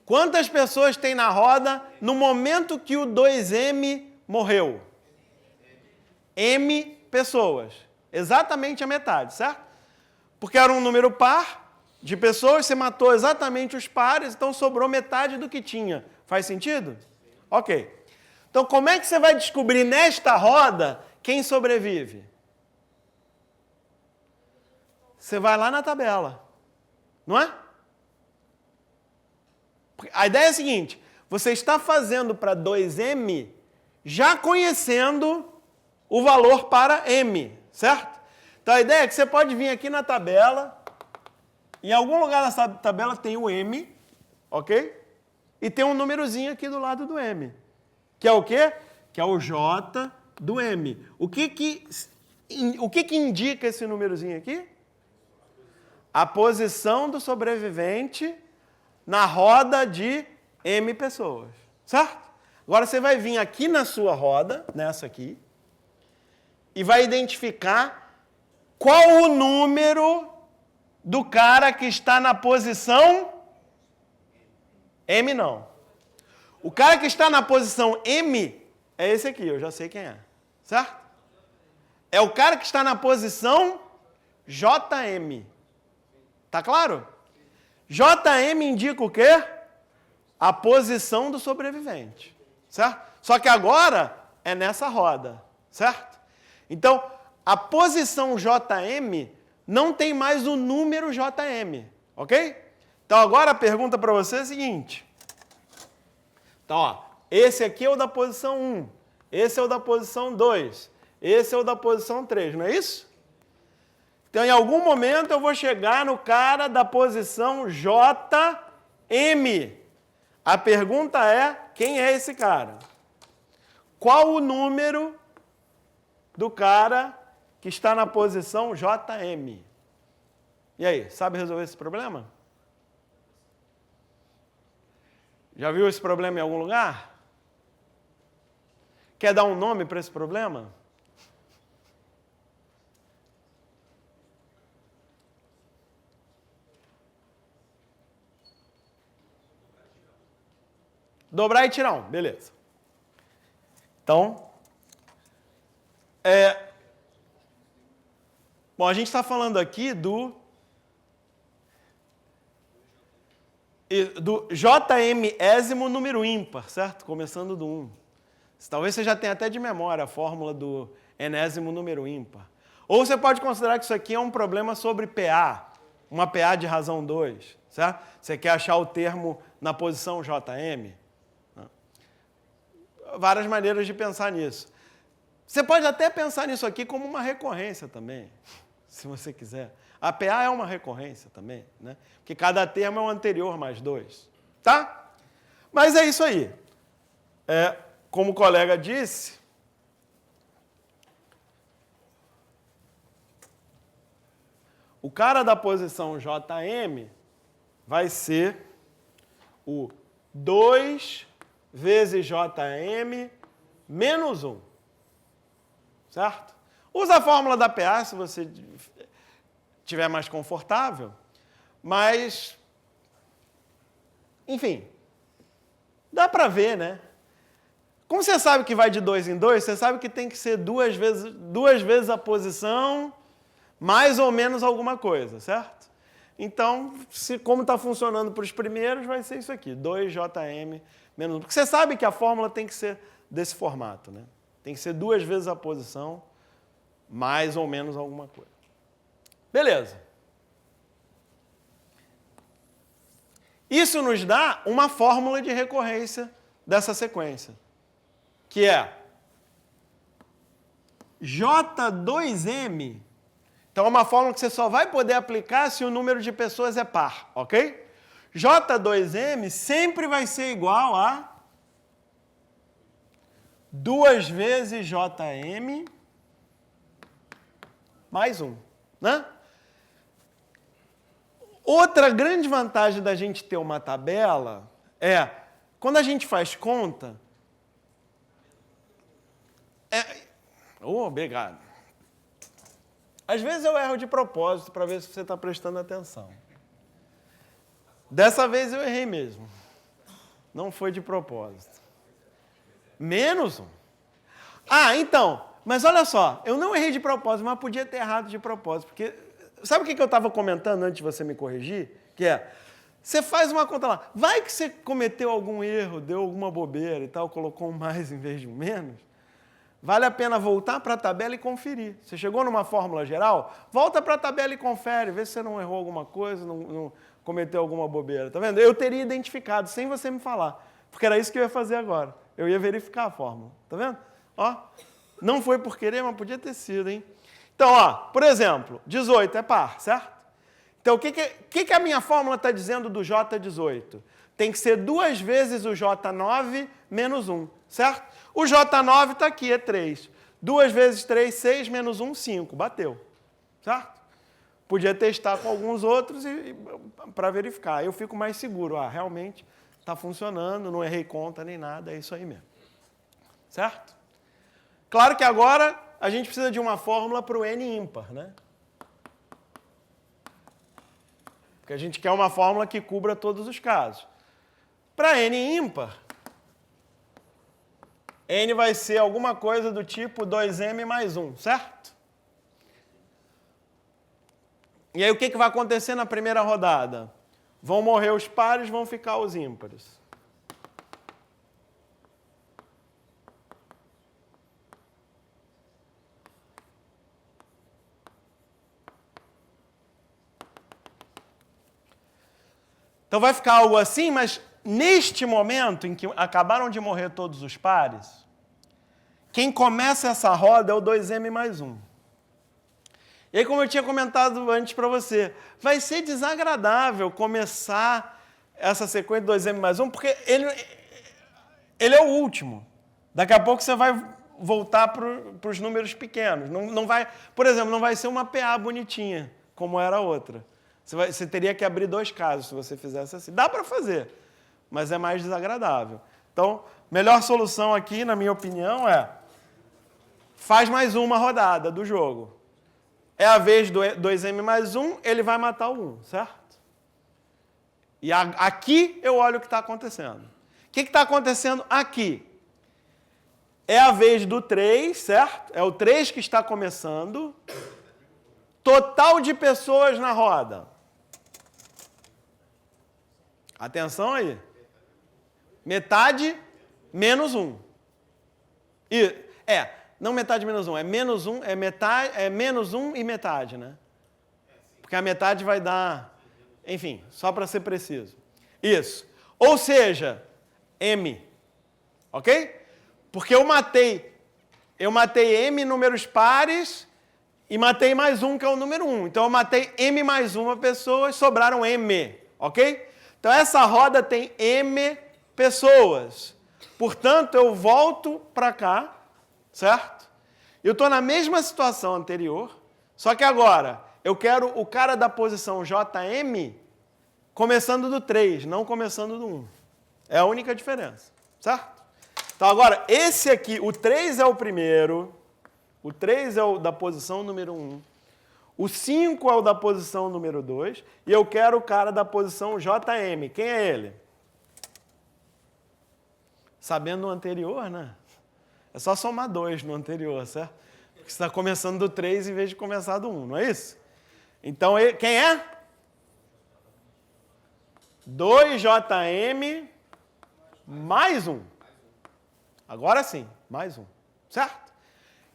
Quantas pessoas tem na roda no momento que o 2m morreu? M pessoas. Exatamente a metade, certo? Porque era um número par de pessoas, você matou exatamente os pares, então sobrou metade do que tinha. Faz sentido? Ok. Então, como é que você vai descobrir nesta roda quem sobrevive? Você vai lá na tabela, não é? A ideia é a seguinte, você está fazendo para 2m já conhecendo o valor para m, certo? Então, a ideia é que você pode vir aqui na tabela, em algum lugar dessa tabela tem o m, ok? E tem um númerozinho aqui do lado do m. Que é o quê? Que é o j do m. O que indica esse númerozinho aqui? A posição do sobrevivente na roda de m pessoas. Certo? Agora você vai vir aqui na sua roda, nessa aqui, e vai identificar qual o número do cara que está na posição M não. O cara que está na posição M é esse aqui, eu já sei quem é. Certo? É o cara que está na posição JM. Tá claro? JM indica o quê? A posição do sobrevivente. Certo? Só que agora é nessa roda. Certo? Então, a posição JM não tem mais o número JM. Ok? Então, agora a pergunta para você é a seguinte. Então, ó, esse aqui é o da posição 1, esse é o da posição 2, esse é o da posição 3, não é isso? Então, em algum momento, eu vou chegar no cara da posição JM. A pergunta é, quem é esse cara? Qual o número do cara que está na posição JM? E aí, sabe resolver esse problema? Já viu esse problema em algum lugar? Quer dar um nome para esse problema? Dobrar e tirar um, beleza. Então, bom, a gente está falando aqui do JM-ésimo número ímpar, certo? Começando do 1. Talvez você já tenha até de memória a fórmula do enésimo número ímpar. Ou você pode considerar que isso aqui é um problema sobre PA, uma PA de razão 2, certo? Você quer achar o termo na posição JM? Várias maneiras de pensar nisso. Você pode até pensar nisso aqui como uma recorrência também, se você quiser. A PA é uma recorrência também, né? Porque cada termo é o anterior mais 2. Tá? Mas é isso aí. Como o colega disse, o cara da posição JM vai ser o 2 vezes JM menos 1. Certo? Usa a fórmula da PA se você estiver mais confortável, mas, enfim, dá para ver, né? Como você sabe que vai de 2 em 2, você sabe que tem que ser duas vezes a posição, mais ou menos alguma coisa, certo? Então, como está funcionando para os primeiros, vai ser isso aqui, 2JM menos 1. Porque você sabe que a fórmula tem que ser desse formato, né? Tem que ser 2 vezes a posição, mais ou menos alguma coisa. Beleza. Isso nos dá uma fórmula de recorrência dessa sequência, que é J2M. Então, é uma fórmula que você só vai poder aplicar se o número de pessoas é par, ok? J2M sempre vai ser igual a 2 vezes JM mais 1, né? Outra grande vantagem da gente ter uma tabela é, quando a gente faz conta... Obrigado. Às vezes eu erro de propósito para ver se você está prestando atenção. Dessa vez eu errei mesmo. Não foi de propósito. Menos 1. Então, mas olha só, eu não errei de propósito, mas podia ter errado de propósito, porque... Sabe o que eu estava comentando antes de você me corrigir? Que é, você faz uma conta lá, vai que você cometeu algum erro, deu alguma bobeira e tal, colocou um mais em vez de um menos, vale a pena voltar para a tabela e conferir. Você chegou numa fórmula geral, volta para a tabela e confere, vê se você não errou alguma coisa, não cometeu alguma bobeira, tá vendo? Eu teria identificado, sem você me falar, porque era isso que eu ia fazer agora. Eu ia verificar a fórmula, tá vendo? Ó, não foi por querer, mas podia ter sido, hein? Então, ó, por exemplo, 18 é par, certo? Então, o que a minha fórmula está dizendo do J18? Tem que ser 2 vezes o J9 menos 1, certo? O J9 está aqui, é 3. 2 vezes 3, 6, menos 1, 5. Bateu, certo? Podia testar com alguns outros para verificar. Eu fico mais seguro. Realmente está funcionando, não errei conta nem nada, é isso aí mesmo. Certo? Claro que agora a gente precisa de uma fórmula para o N ímpar, né? Porque a gente quer uma fórmula que cubra todos os casos. Para N ímpar, N vai ser alguma coisa do tipo 2M mais 1, certo? E aí o que vai acontecer na primeira rodada? Vão morrer os pares, vão ficar os ímpares. Então vai ficar algo assim, mas neste momento em que acabaram de morrer todos os pares, quem começa essa roda é o 2M mais 1. E aí, como eu tinha comentado antes para você, vai ser desagradável começar essa sequência de 2M mais 1, porque ele é o último. Daqui a pouco você vai voltar para os números pequenos. Não vai, por exemplo, não vai ser uma PA bonitinha, como era a outra. Você teria que abrir 2 casos se você fizesse assim. Dá para fazer, mas é mais desagradável. Então, melhor solução aqui, na minha opinião, faz mais uma rodada do jogo. É a vez do 2M mais 1, ele vai matar o 1, certo? E aqui eu olho o que está acontecendo. O que está acontecendo aqui? É a vez do 3, certo? É o 3 que está começando. Total de pessoas na roda. Atenção aí. Metade menos 1. Não metade menos 1, é menos 1, é menos 1 e metade, né? Porque a metade vai dar, enfim, só para ser preciso. Isso. Ou seja, M. Ok? Porque eu matei M números pares e matei mais 1, que é o número 1. Então eu matei M mais uma pessoa e sobraram M. Ok? Então essa roda tem M pessoas. Portanto, eu volto para cá, certo? Eu estou na mesma situação anterior, só que agora eu quero o cara da posição JM começando do 3, não começando do 1. É a única diferença, certo? Então agora, esse aqui, o 3 é o primeiro, o 3 é o da posição número 1, o 5 é o da posição número 2, e eu quero o cara da posição JM. Quem é ele? Sabendo o anterior, né? É só somar 2 no anterior, certo? Porque você está começando do 3 em vez de começar do 1, não é isso? Então, quem é? 2JM mais 1. Agora sim, mais 1, certo?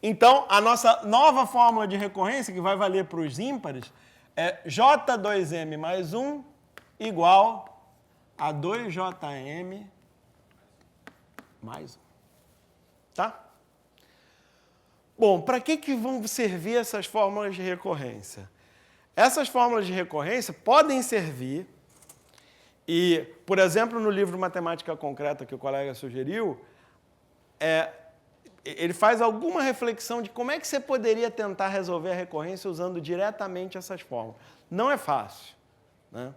Então, a nossa nova fórmula de recorrência, que vai valer para os ímpares, é J2M mais 1 igual a 2JM mais 1. Tá? Bom, para que vão servir essas fórmulas de recorrência? Essas fórmulas de recorrência podem servir, e, por exemplo, no livro Matemática Concreta que o colega sugeriu, ele faz alguma reflexão de como é que você poderia tentar resolver a recorrência usando diretamente essas fórmulas. Não é fácil, né?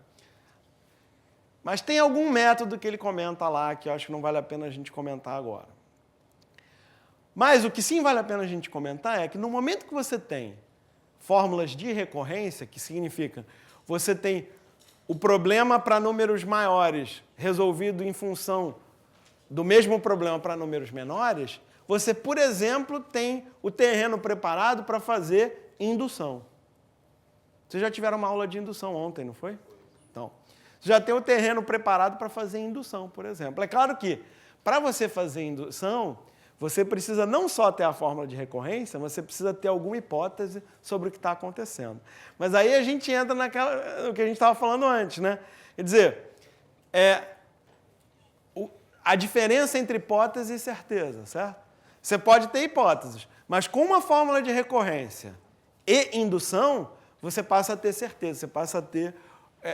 Mas tem algum método que ele comenta lá que eu acho que não vale a pena a gente comentar agora. Mas o que sim vale a pena a gente comentar é que no momento que você tem fórmulas de recorrência, que significa você tem o problema para números maiores resolvido em função do mesmo problema para números menores, você, por exemplo, tem o terreno preparado para fazer indução. Vocês já tiveram uma aula de indução ontem, não foi? Então, você já tem o terreno preparado para fazer indução, por exemplo. É claro que, para você fazer indução, você precisa não só ter a fórmula de recorrência, você precisa ter alguma hipótese sobre o que está acontecendo. Mas aí a gente entra no que a gente estava falando antes, né? Quer dizer, a diferença entre hipótese e certeza, certo? Você pode ter hipóteses, mas com uma fórmula de recorrência e indução, você passa a ter certeza, você passa a ter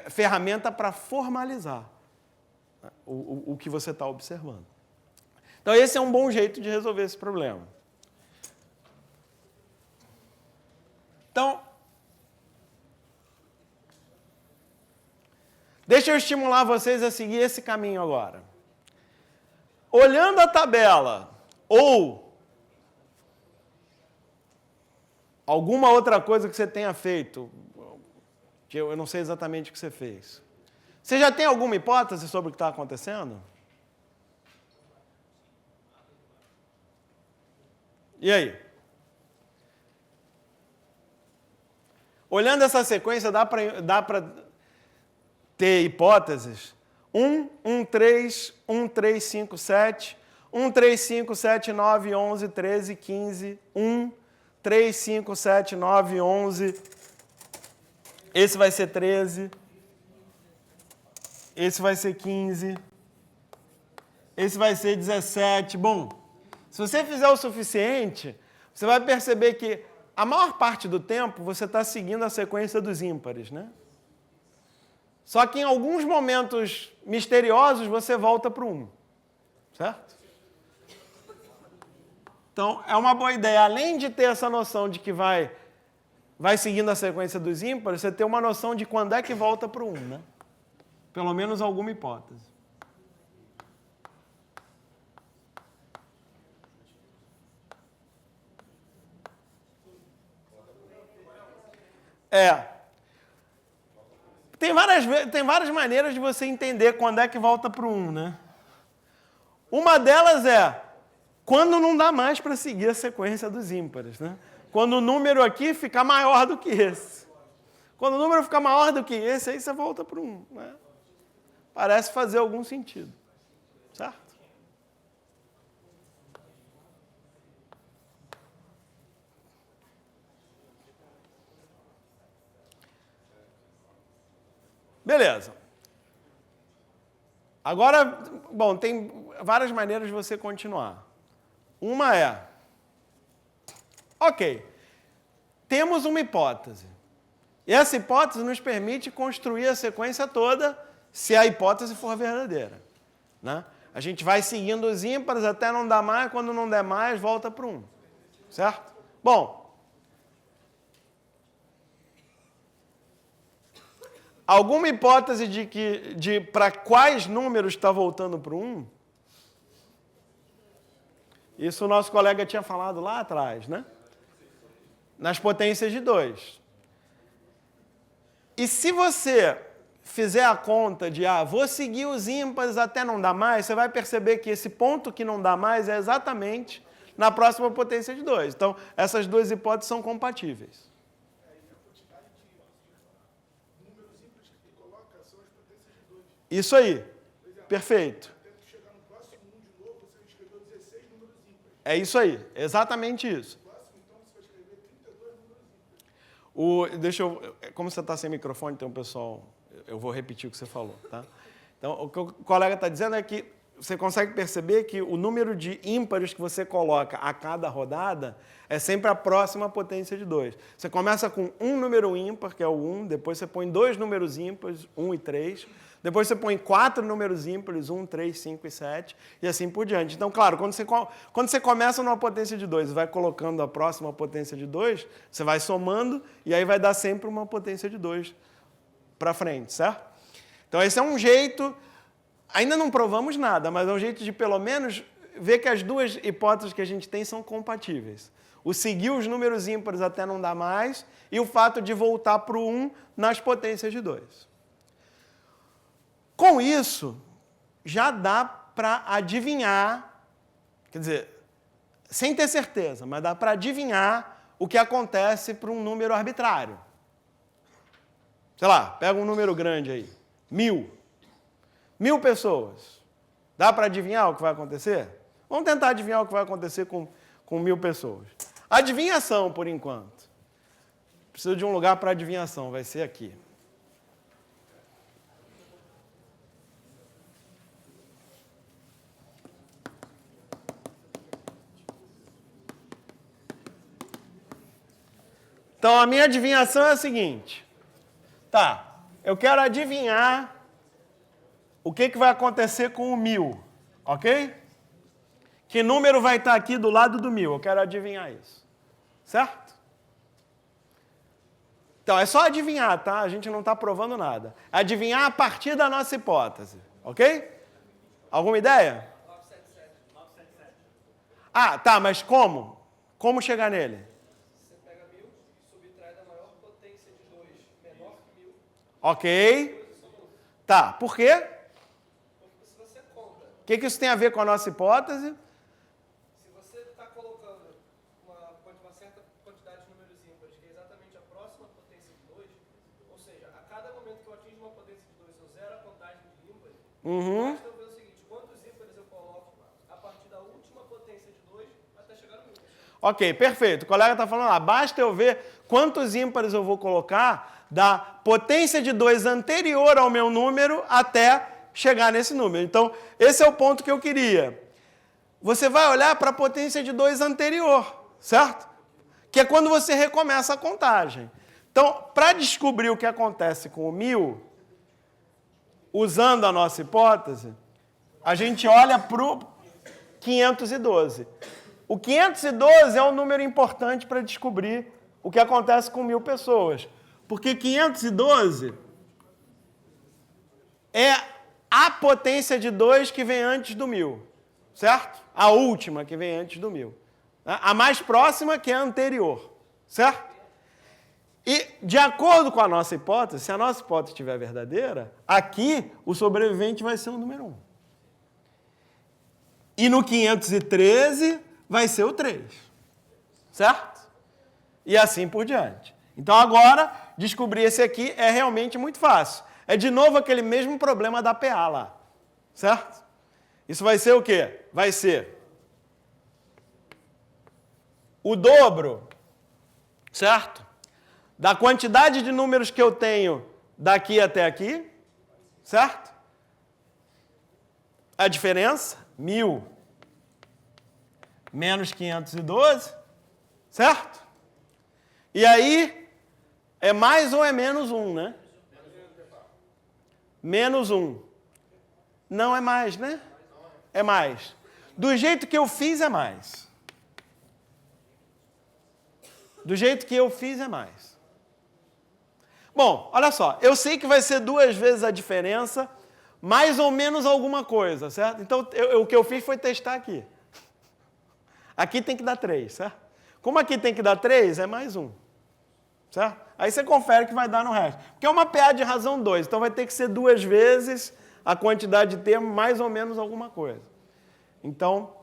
ferramenta para formalizar o que você está observando. Então, esse é um bom jeito de resolver esse problema. Então, deixa eu estimular vocês a seguir esse caminho agora. Olhando a tabela ou alguma outra coisa que você tenha feito, que eu não sei exatamente o que você fez, você já tem alguma hipótese sobre o que está acontecendo? E aí? Olhando essa sequência, dá para ter hipóteses? 1, 1, 3, 1, 3, 5, 7, 1, 3, 5, 7, 9, 11, 13, 15, 1, 3, 5, 7, 9, 11, esse vai ser 13, esse vai ser 15, esse vai ser 17. Bom, se você fizer o suficiente, você vai perceber que a maior parte do tempo você está seguindo a sequência dos ímpares, né? Só que em alguns momentos misteriosos você volta para o 1, certo? Então, é uma boa ideia, além de ter essa noção de que vai seguindo a sequência dos ímpares, você ter uma noção de quando é que volta para o 1, né? Pelo menos alguma hipótese. Tem várias maneiras de você entender quando é que volta para o 1, né? Uma delas é quando não dá mais para seguir a sequência dos ímpares, né? Quando o número aqui fica maior do que esse. Quando o número fica maior do que esse, aí você volta para o 1, né? Parece fazer algum sentido, certo? Beleza. Agora, bom, tem várias maneiras de você continuar. Uma é, ok, temos uma hipótese. E essa hipótese nos permite construir a sequência toda se a hipótese for verdadeira, né? A gente vai seguindo os ímpares até não dar mais, quando não der mais, volta para o 1, certo? Bom, alguma hipótese de para quais números está voltando para o 1? Isso o nosso colega tinha falado lá atrás, né? Nas potências de 2. E se você fizer a conta de, vou seguir os ímpares até não dar mais, você vai perceber que esse ponto que não dá mais é exatamente na próxima potência de 2. Então, essas duas hipóteses são compatíveis. Isso aí. Perfeito. É isso aí. Exatamente isso. Deixa eu... Como você está sem microfone, então, pessoal, eu vou repetir o que você falou, tá? Então, o que o colega está dizendo é que você consegue perceber que o número de ímpares que você coloca a cada rodada é sempre a próxima potência de 2. Você começa com um número ímpar, que é o 1, depois você põe 2 números ímpares, 1 e 3, depois você põe 4 números ímpares, 1, 3, 5 e 7, e assim por diante. Então, claro, quando você começa numa potência de 2 e vai colocando a próxima potência de 2, você vai somando, e aí vai dar sempre uma potência de 2 para frente, certo? Então, esse é um jeito... Ainda não provamos nada, mas é um jeito de, pelo menos, ver que as duas hipóteses que a gente tem são compatíveis. O seguir os números ímpares até não dar mais e o fato de voltar para o 1 nas potências de 2. Com isso, já dá para adivinhar, quer dizer, sem ter certeza, mas dá para adivinhar o que acontece para um número arbitrário. Sei lá, pega um número grande aí, 1000. 1000 pessoas. Dá para adivinhar o que vai acontecer? Vamos tentar adivinhar o que vai acontecer com 1000 pessoas. Adivinhação, por enquanto. Preciso de um lugar para adivinhação, vai ser aqui. Então, a minha adivinhação é a seguinte. Tá, eu quero adivinhar o que vai acontecer com o 1000, ok? Que número vai estar aqui do lado do 1000? Eu quero adivinhar isso. Certo? Então, é só adivinhar, tá? A gente não está provando nada. Adivinhar a partir da nossa hipótese, ok? Alguma ideia? 977. Ah, tá, mas como? Como chegar nele? Você pega 1000 e subtrai da maior potência de 2, menor que 1000. Ok. Tá, por quê? Porque se você conta... O que isso tem a ver com a nossa hipótese? Se você está colocando uma certa quantidade de números ímpares, que é exatamente a próxima potência de 2, ou seja, a cada momento que eu atingo uma potência de 2, eu zero a contagem de ímpares, basta eu ver o seguinte, quantos ímpares eu coloco a partir da última potência de 2 até chegar no 1000. Ok, perfeito. O colega está falando, basta eu ver quantos ímpares eu vou colocar da potência de 2 anterior ao meu número até chegar nesse número. Então, esse é o ponto que eu queria. Você vai olhar para a potência de 2 anterior, certo? Que é quando você recomeça a contagem. Então, para descobrir o que acontece com o 1000, usando a nossa hipótese, a gente olha para o 512. O 512 é um número importante para descobrir o que acontece com 1000 pessoas. Porque 512 é a potência de 2 que vem antes do 1000. Certo? A última que vem antes do 1000. A mais próxima que é a anterior. Certo? E, de acordo com a nossa hipótese, se a nossa hipótese estiver verdadeira, aqui o sobrevivente vai ser o número 1. E no 513 vai ser o 3. Certo? E assim por diante. Então agora, descobrir esse aqui é realmente muito fácil. É de novo aquele mesmo problema da PA lá. Certo? Isso vai ser o quê? Vai ser o dobro, certo? Da quantidade de números que eu tenho daqui até aqui, certo? A diferença, 1000 menos 512, certo? E aí, é mais ou é menos 1, né? Menos 1. Não é mais, né? É mais. Do jeito que eu fiz, é mais. Do jeito que eu fiz, é mais. Bom, olha só. Eu sei que vai ser 2 vezes a diferença, mais ou menos alguma coisa, certo? Então, o que eu fiz foi testar aqui. Aqui tem que dar 3, certo? Como aqui tem que dar 3, é mais 1. Certo? Aí você confere que vai dar no resto. Porque é uma PA de razão 2, então vai ter que ser 2 vezes a quantidade de termos, mais ou menos alguma coisa. Então,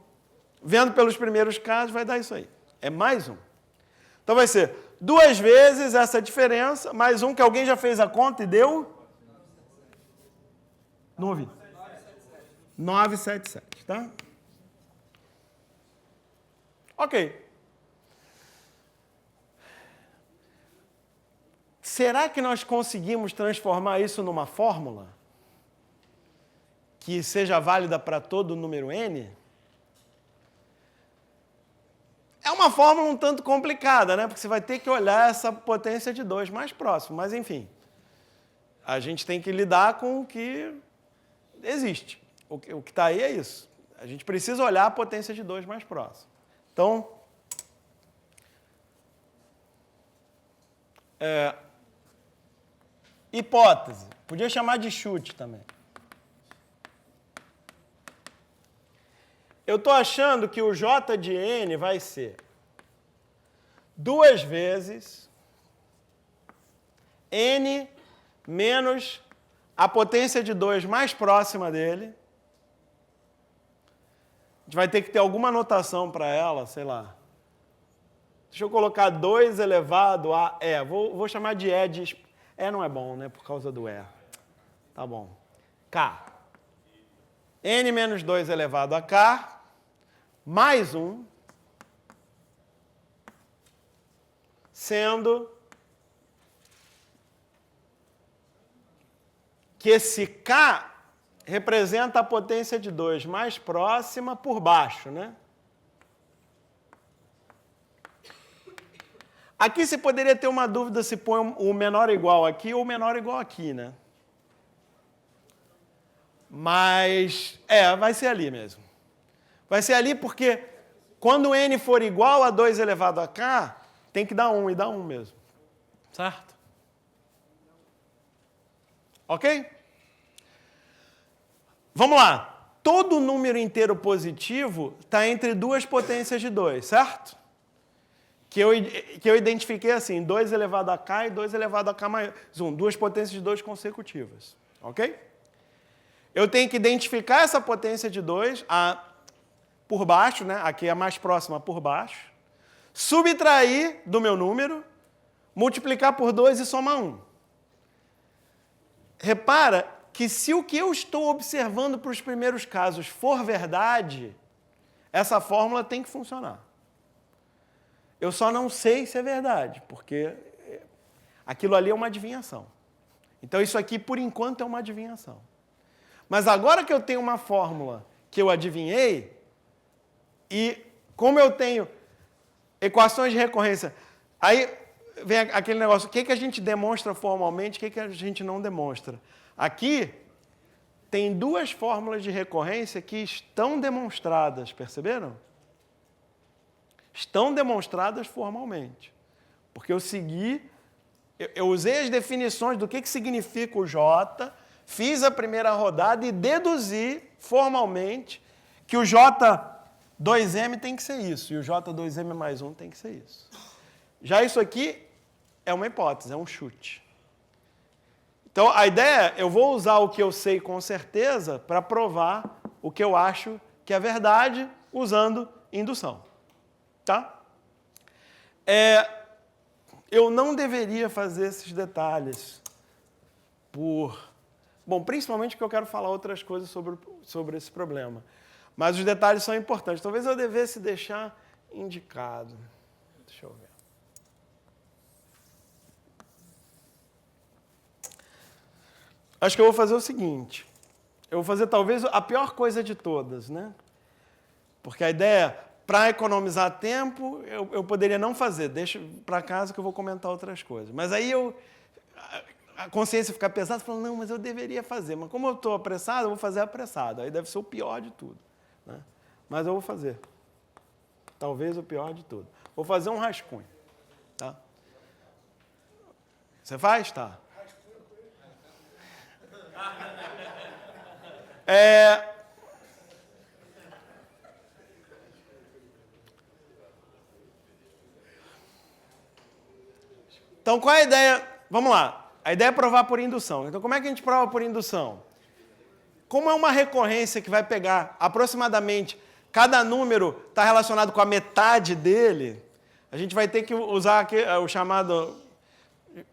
vendo pelos primeiros casos, vai dar isso aí. É mais 1. Então vai ser 2 vezes essa diferença, mais 1, que alguém já fez a conta e deu? Não ouvi. 977, tá? Ok. Será que nós conseguimos transformar isso numa fórmula? que seja válida para todo número n, é uma fórmula um tanto complicada, né? Porque você vai ter que olhar essa potência de 2 mais próximo. Mas, enfim, a gente tem que lidar com o que existe. O que está aí é isso. A gente precisa olhar a potência de 2 mais próximo. Então, hipótese. Podia chamar de chute também. Eu estou achando que o J de n vai ser 2 vezes n menos a potência de 2 mais próxima dele. A gente vai ter que ter alguma notação para ela, sei lá. Deixa eu colocar 2 elevado a E. Vou chamar de E de... E não é bom, né? Por causa do E. Tá bom. K. N menos 2 elevado a K, mais 1, sendo que esse K representa a potência de 2 mais próxima por baixo, né? Aqui você poderia ter uma dúvida se põe o menor igual aqui ou o menor igual aqui, né? Mas, vai ser ali mesmo. Vai ser ali porque quando n for igual a 2 elevado a k, tem que dar 1 e dá 1 mesmo. Certo? Ok? Vamos lá. Todo número inteiro positivo está entre duas potências de 2, certo? Que eu identifiquei assim, 2 elevado a k e 2 elevado a k mais 1. Duas potências de 2 consecutivas. Ok? Eu tenho que identificar essa potência de 2 por baixo, né? Aqui é a mais próxima por baixo. Subtrair do meu número, multiplicar por 2 e somar 1. Repara que se o que eu estou observando para os primeiros casos for verdade, essa fórmula tem que funcionar. Eu só não sei se é verdade, porque aquilo ali é uma adivinhação. Então, isso aqui, por enquanto, é uma adivinhação. Mas agora que eu tenho uma fórmula que eu adivinhei, e como eu tenho equações de recorrência, aí vem aquele negócio, o que a gente demonstra formalmente, o que a gente não demonstra. Aqui tem duas fórmulas de recorrência que estão demonstradas, perceberam? Estão demonstradas formalmente. Porque eu segui, eu usei as definições do que significa o J, fiz a primeira rodada e deduzi formalmente que o J2M tem que ser isso, e o J2M mais 1 tem que ser isso. Já isso aqui é uma hipótese, é um chute. Então, a ideia é, eu vou usar o que eu sei com certeza para provar o que eu acho que é verdade usando indução. Tá? Eu não deveria fazer esses detalhes Bom, principalmente porque eu quero falar outras coisas sobre esse problema. Mas os detalhes são importantes. Talvez eu devesse deixar indicado. Deixa eu ver. Acho que eu vou fazer o seguinte. Eu vou fazer talvez a pior coisa de todas, né? Porque a ideia, para economizar tempo, eu poderia não fazer. Deixa para casa que eu vou comentar outras coisas. Mas aí a consciência fica pesada, falando, não, mas eu deveria fazer. Mas como eu estou apressado, eu vou fazer apressado. Aí deve ser o pior de tudo. Né? Mas eu vou fazer. Talvez o pior de tudo. Vou fazer um rascunho. Tá? Você faz? Tá. Então, qual é a ideia? Vamos lá. A ideia é provar por indução. Então, como é que a gente prova por indução? Como é uma recorrência que vai pegar aproximadamente, cada número está relacionado com a metade dele, a gente vai ter que usar aqui, o chamado...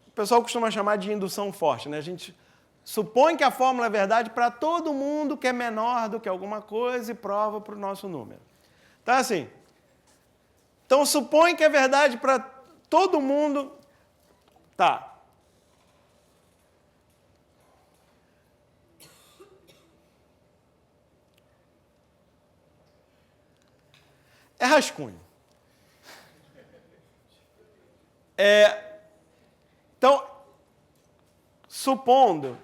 O pessoal costuma chamar de indução forte, né? A gente supõe que a fórmula é verdade para todo mundo que é menor do que alguma coisa e prova para o nosso número. Então, assim, então supõe que é verdade para todo mundo... Tá. É rascunho. Então, supondo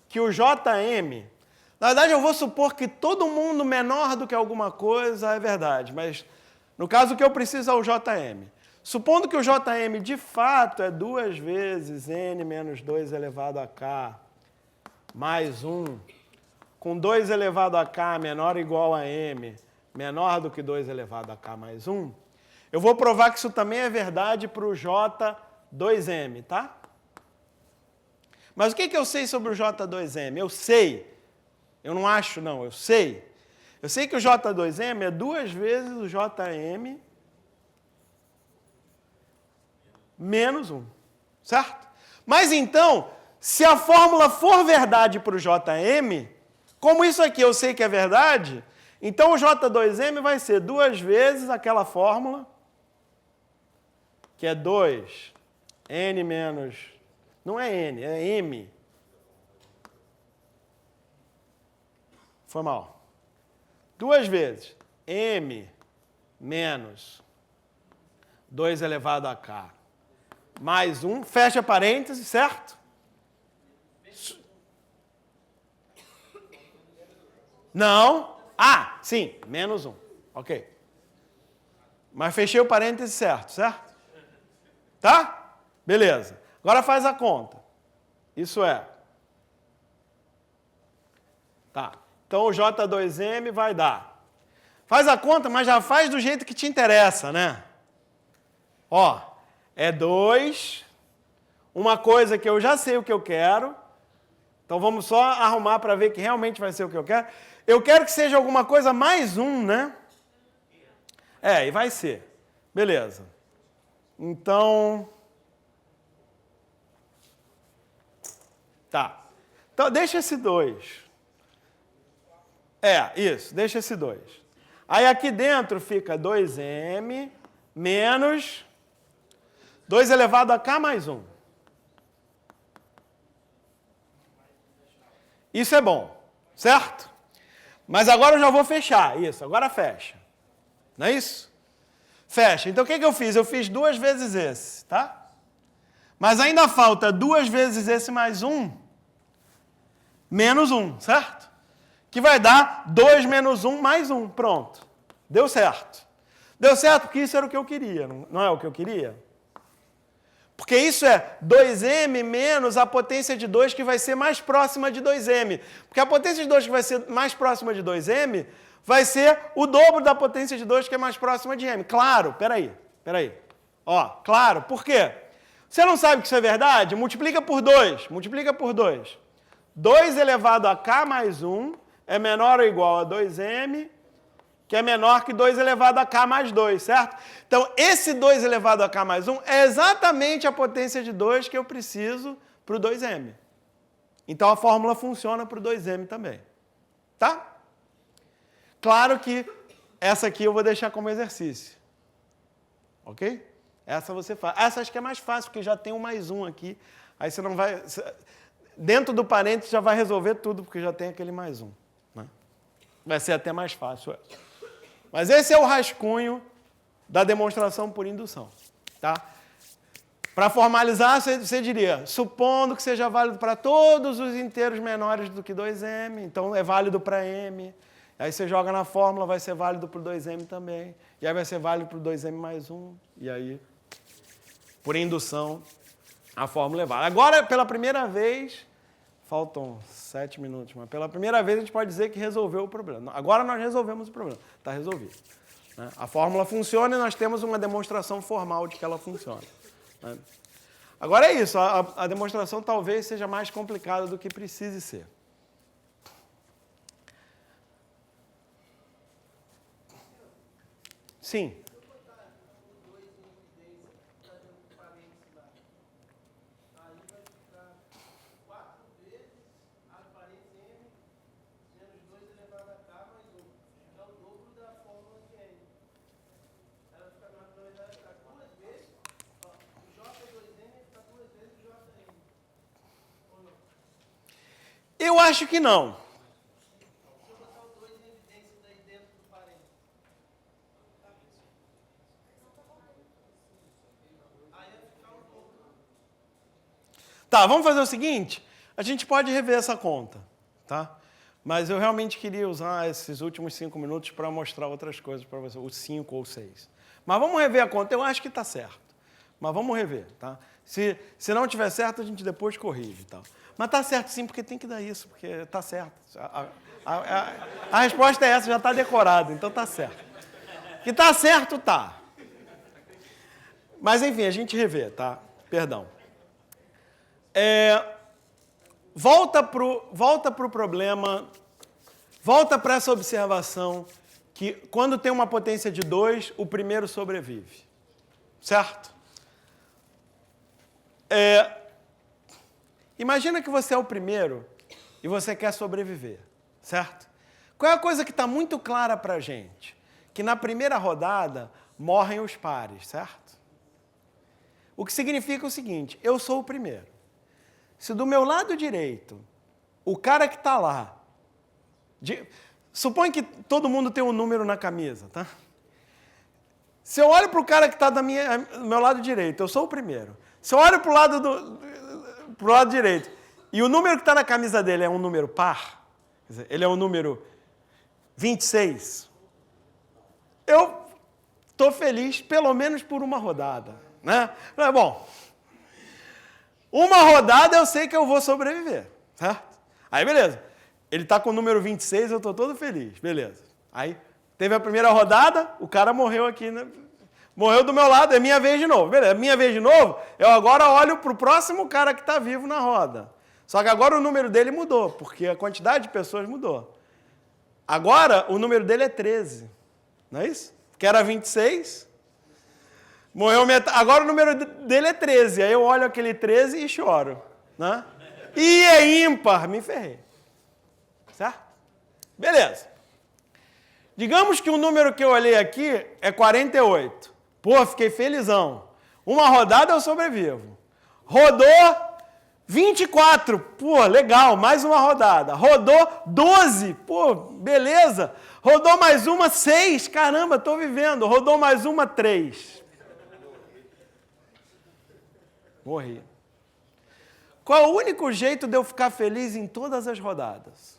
que o JM... Na verdade, eu vou supor que todo mundo menor do que alguma coisa é verdade, mas no caso o que eu preciso é o JM. Supondo que o JM de fato é 2 vezes n menos 2 elevado a k mais 1, com 2 elevado a k menor ou igual a m, menor do que 2 elevado a k mais 1, eu vou provar que isso também é verdade para o J2m, tá? Mas o que eu sei sobre o J2m? Eu sei. Eu não acho, não. Eu sei. Eu sei que o J2m é 2 vezes o JM menos 1. Certo? Mas então, se a fórmula for verdade para o JM, como isso aqui eu sei que é verdade, então o J2m vai ser 2 vezes aquela fórmula, que é 2 n menos... Não é n, é m. Foi mal. 2 vezes m menos 2 elevado a k mais 1, fecha parênteses, certo? Não. Ah, sim, menos 1. Ok. Mas fechei o parêntese certo? Tá? Beleza. Agora faz a conta. Isso é. Tá. Então o J2m vai dar. Faz a conta, mas já faz do jeito que te interessa, né? Ó, é 2, uma coisa que eu já sei o que eu quero. Então vamos só arrumar para ver que realmente vai ser o que eu quero. Eu quero que seja alguma coisa mais 1, né? E vai ser. Beleza. Então... Tá. Então deixa esse 2. Isso, deixa esse 2. Aí aqui dentro fica 2m menos 2 elevado a k mais 1. Isso é bom, certo? Mas agora eu já vou fechar. Isso, agora fecha. Não é isso? Fecha. Então o que eu fiz? Eu fiz 2 vezes esse, tá? Mas ainda falta 2 vezes esse mais 1, menos 1, certo? Que vai dar 2 menos 1 mais 1. Pronto. Deu certo. Deu certo porque isso era o que eu queria. Não é o que eu queria? Porque isso é 2m menos a potência de 2 que vai ser mais próxima de 2m. Porque a potência de 2 que vai ser mais próxima de 2m vai ser o dobro da potência de 2 que é mais próxima de m. Claro, peraí. Ó, claro, por quê? Você não sabe que isso é verdade? Multiplica por 2. 2 elevado a k mais 1 é menor ou igual a 2m, que é menor que 2 elevado a k mais 2, certo? Então, esse 2 elevado a k mais 1 é exatamente a potência de 2 que eu preciso para o 2m. Então, a fórmula funciona para o 2m também. Tá? Claro que essa aqui eu vou deixar como exercício. Ok? Essa você faz. Essa acho que é mais fácil, porque já tem um mais 1 aqui. Aí você não vai... Dentro do parênteses já vai resolver tudo, porque já tem aquele mais 1. Né? Vai ser até mais fácil. Mas esse é o rascunho da demonstração por indução. Tá? Para formalizar, você diria, supondo que seja válido para todos os inteiros menores do que 2m, então é válido para m. Aí você joga na fórmula, vai ser válido para o 2m também. E aí vai ser válido para o 2m mais 1. E aí, por indução, a fórmula é válida. Agora, pela primeira vez, faltam 7 minutos, mas pela primeira vez a gente pode dizer que resolveu o problema. Agora nós resolvemos o problema. Está resolvido. Né? A fórmula funciona e nós temos uma demonstração formal de que ela funciona. Né? Agora é isso. A demonstração talvez seja mais complicada do que precise ser. Sim. Eu acho que não. Tá, vamos fazer o seguinte? A gente pode rever essa conta, tá? Mas eu realmente queria usar esses últimos 5 minutos para mostrar outras coisas para você, os 5 ou 6. Mas vamos rever a conta, eu acho que está certo. Mas vamos rever, tá? Se não tiver certo, a gente depois corrige e tal. Mas está certo sim, porque tem que dar isso, porque está certo. A resposta é essa, já está decorado, então está certo. Que está certo, tá. Mas enfim, a gente revê, tá? Perdão. Volta pro problema, volta para essa observação que quando tem uma potência de 2, o primeiro sobrevive. Certo? Imagina que você é o primeiro e você quer sobreviver. Certo? Qual é a coisa que está muito clara para a gente? Que na primeira rodada morrem os pares, certo? O que significa o seguinte, eu sou o primeiro. Se do meu lado direito, o cara que está lá, supõe que todo mundo tem um número na camisa, tá? Se eu olho para o cara que está do meu lado direito, eu sou o primeiro. Se eu olho para o lado direito e o número que está na camisa dele é um número par, quer dizer, ele é o número 26, eu estou feliz pelo menos por uma rodada, né? Bom, uma rodada eu sei que eu vou sobreviver, certo? Aí beleza, ele está com o número 26, eu estou todo feliz, beleza. Aí teve a primeira rodada, o cara morreu aqui, né? Morreu do meu lado, é minha vez de novo. Beleza, é minha vez de novo, eu agora olho para o próximo cara que está vivo na roda. Só que agora o número dele mudou, porque a quantidade de pessoas mudou. Agora o número dele é 13, não é isso? Que era 26, morreu metade. Agora o número dele é 13, aí eu olho aquele 13 e choro. Né? E é ímpar, me ferrei. Certo? Beleza. Digamos que o número que eu olhei aqui é 48. Pô, fiquei felizão. Uma rodada eu sobrevivo. Rodou 24. Pô, legal, mais uma rodada. Rodou 12. Pô, beleza. Rodou mais uma, 6. Caramba, tô vivendo. Rodou mais uma, 3. Morri. Qual é o único jeito de eu ficar feliz em todas as rodadas?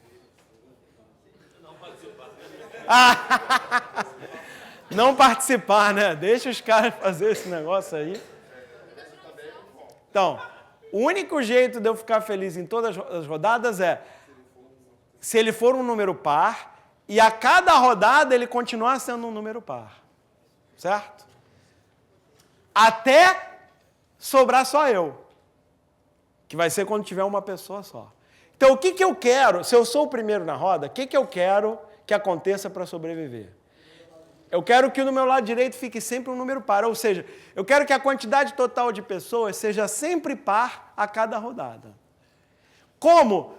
Não participar, né? Deixa os caras fazer esse negócio aí. Então, o único jeito de eu ficar feliz em todas as rodadas é se ele for um número par e a cada rodada ele continuar sendo um número par. Certo? Até sobrar só eu. Que vai ser quando tiver uma pessoa só. Então, o que eu quero? Se eu sou o primeiro na roda, o que eu quero que aconteça para sobreviver? Eu quero que no meu lado direito fique sempre um número par, ou seja, eu quero que a quantidade total de pessoas seja sempre par a cada rodada. Como,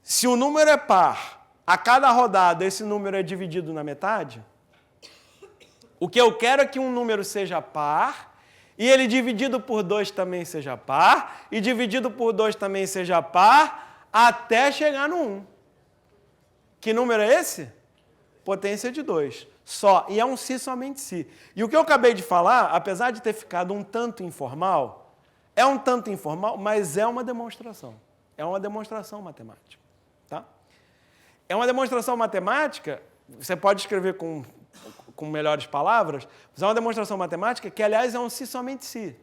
se o número é par, a cada rodada esse número é dividido na metade, o que eu quero é que um número seja par, e ele dividido por 2 também seja par, e dividido por 2 também seja par, até chegar no 1. Que número é esse? Potência de 2. Só. E é um si somente si. E o que eu acabei de falar, apesar de ter ficado um tanto informal, mas é uma demonstração. É uma demonstração matemática. Tá? É uma demonstração matemática, você pode escrever com melhores palavras, mas é uma demonstração matemática que, aliás, é um si somente si.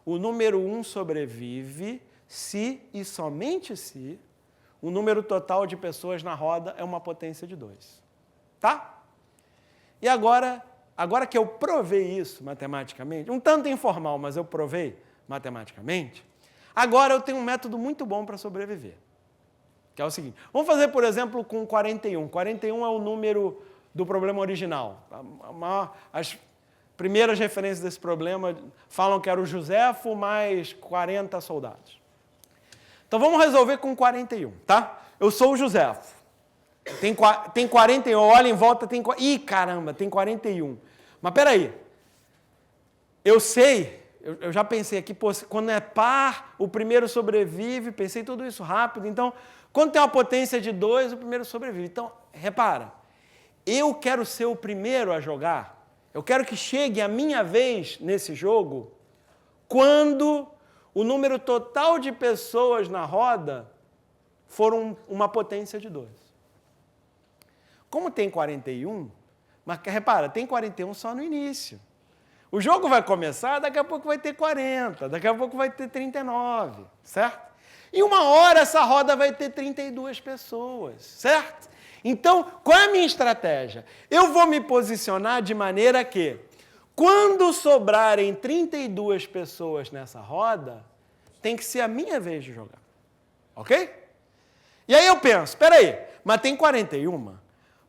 O número 1 sobrevive se e somente se o número total de pessoas na roda é uma potência de 2. Tá? E agora que eu provei isso matematicamente, um tanto informal, mas eu provei matematicamente, agora eu tenho um método muito bom para sobreviver. Que é o seguinte, vamos fazer, por exemplo, com 41. 41 é o número do problema original. As primeiras referências desse problema falam que era o Joséfo mais 40 soldados. Então vamos resolver com 41, tá? Eu sou o Joséfo. Tem 41, olha em volta, tem... Ih, caramba, tem 41. Mas peraí, eu sei, eu já pensei aqui, pô, quando é par, o primeiro sobrevive, pensei tudo isso rápido, então, quando tem uma potência de 2, o primeiro sobrevive. Então, repara, eu quero ser o primeiro a jogar, eu quero que chegue a minha vez nesse jogo, quando o número total de pessoas na roda foram uma potência de 2. Como tem 41, mas repara, tem 41 só no início. O jogo vai começar, daqui a pouco vai ter 40, daqui a pouco vai ter 39, certo? E uma hora essa roda vai ter 32 pessoas, certo? Então, qual é a minha estratégia? Eu vou me posicionar de maneira que, quando sobrarem 32 pessoas nessa roda, tem que ser a minha vez de jogar. Ok? E aí eu penso, espera aí, mas tem 41.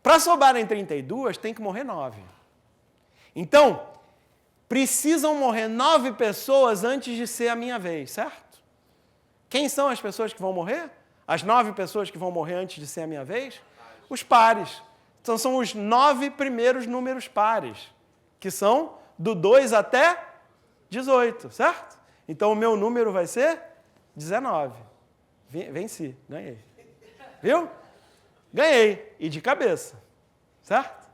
Para sobrarem 32, tem que morrer 9. Então, precisam morrer 9 pessoas antes de ser a minha vez, certo? Quem são as pessoas que vão morrer? As 9 pessoas que vão morrer antes de ser a minha vez? Os pares. Então, são os 9 primeiros números pares, que são do 2 até 18, certo? Então, o meu número vai ser 19. Venci, ganhei. Viu? Ganhei. E de cabeça. Certo?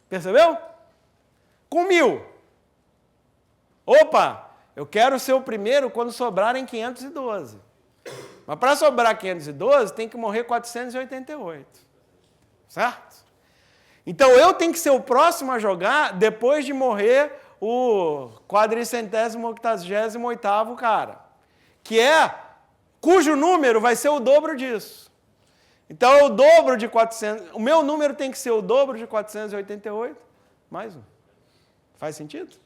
Percebeu? Com 1000. Opa! Eu quero ser o primeiro quando sobrarem 512. Mas para sobrar 512, tem que morrer 488. Certo? Então, eu tenho que ser o próximo a jogar depois de morrer o 488º cara. Cujo número vai ser o dobro disso. Então, é o dobro de 400. O meu número tem que ser o dobro de 488, mais um. Faz sentido?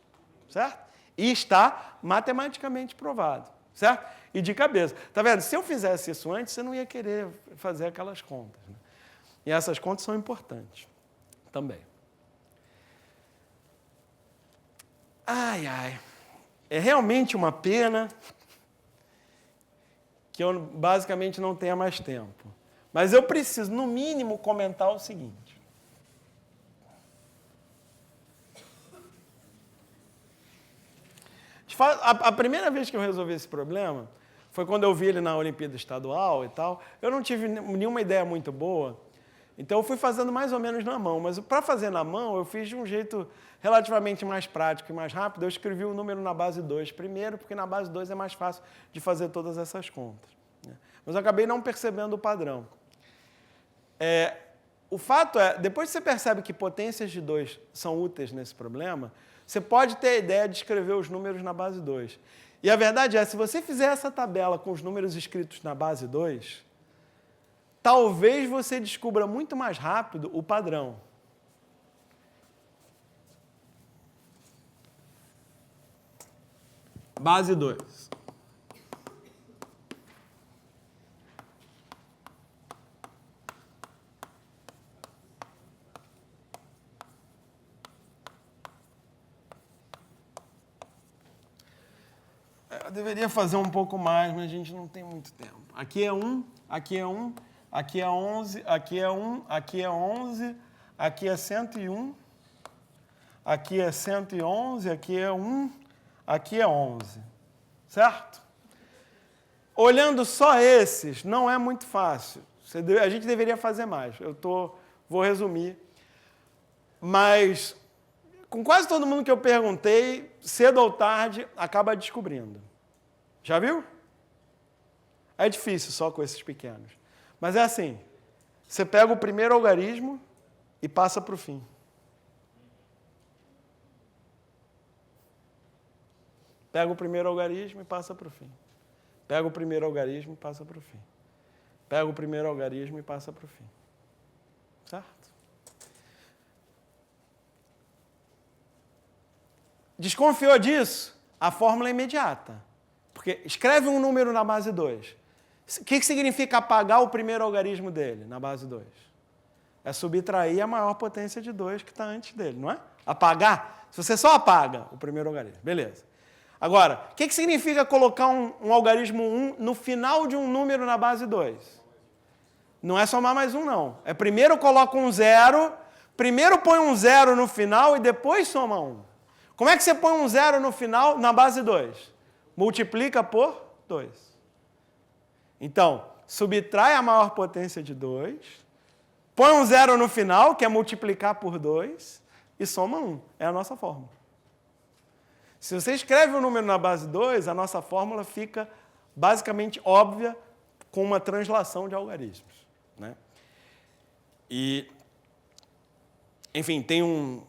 Certo? E está matematicamente provado. Certo? E de cabeça. Tá vendo? Se eu fizesse isso antes, você não ia querer fazer aquelas contas. Né? E essas contas são importantes também. Ai, ai. É realmente uma pena que eu basicamente não tenha mais tempo. Mas eu preciso, no mínimo, comentar o seguinte. A primeira vez que eu resolvi esse problema foi quando eu vi ele na Olimpíada Estadual e tal. Eu não tive nenhuma ideia muito boa, então eu fui fazendo mais ou menos na mão. Mas para fazer na mão, eu fiz de um jeito relativamente mais prático e mais rápido. Eu escrevi o número na base 2 primeiro, porque na base 2 é mais fácil de fazer todas essas contas. Mas eu acabei não percebendo o padrão. O fato é, depois que você percebe que potências de 2 são úteis nesse problema, você pode ter a ideia de escrever os números na base 2. E a verdade é, se você fizer essa tabela com os números escritos na base 2, talvez você descubra muito mais rápido o padrão. Base 2. Eu deveria fazer um pouco mais, mas a gente não tem muito tempo. Aqui é 1, aqui é 1, aqui é 11, aqui é 1, aqui é 11, aqui é 101, aqui é 111, aqui é 1, aqui é 11. Certo? Olhando só esses, não é muito fácil. A gente deveria fazer mais. Vou resumir. Mas, com quase todo mundo que eu perguntei, cedo ou tarde, acaba descobrindo. Já viu? É difícil só com esses pequenos. Mas é assim, você pega o primeiro algarismo e passa para o fim. Pega o primeiro algarismo e passa para o fim. Pega o primeiro algarismo e passa para o fim. Pega o primeiro algarismo e passa para o fim. Certo? Desconfiou disso? A fórmula é imediata. Porque escreve um número na base 2. O que significa apagar o primeiro algarismo dele na base 2? É subtrair a maior potência de 2 que está antes dele, não é? Apagar. Se você só apaga o primeiro algarismo. Beleza. Agora, o que significa colocar um algarismo 1 no final de um número na base 2? Não é somar mais um, não. É primeiro coloca um 0, primeiro põe um 0 no final e depois soma 1. Como é que você põe um 0 no final na base 2? Multiplica por 2. Então, subtrai a maior potência de 2, põe um 0 no final, que é multiplicar por 2, e soma 1. É a nossa fórmula. Se você escreve um número na base 2, a nossa fórmula fica basicamente óbvia com uma translação de algarismos, né? E, enfim, tem um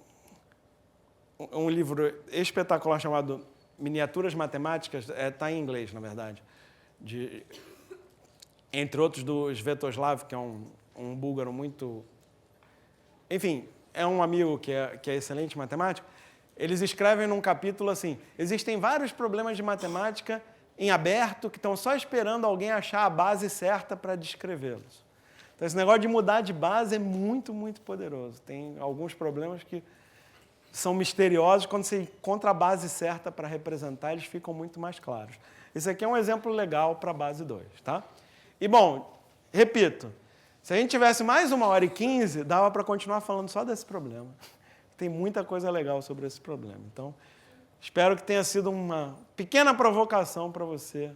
livro espetacular chamado Miniaturas Matemáticas, está em inglês, na verdade, entre outros do Svetoslav, que é um búlgaro muito... Enfim, é um amigo que é excelente em matemática. Eles escrevem num capítulo assim, existem vários problemas de matemática em aberto que estão só esperando alguém achar a base certa para descrevê-los. Então, esse negócio de mudar de base é muito, muito poderoso. Tem alguns problemas que são misteriosos, quando você encontra a base certa para representar, eles ficam muito mais claros. Esse aqui é um exemplo legal para a base 2, tá? E, bom, repito, se a gente tivesse mais 1h15, dava para continuar falando só desse problema. Tem muita coisa legal sobre esse problema. Então, espero que tenha sido uma pequena provocação para você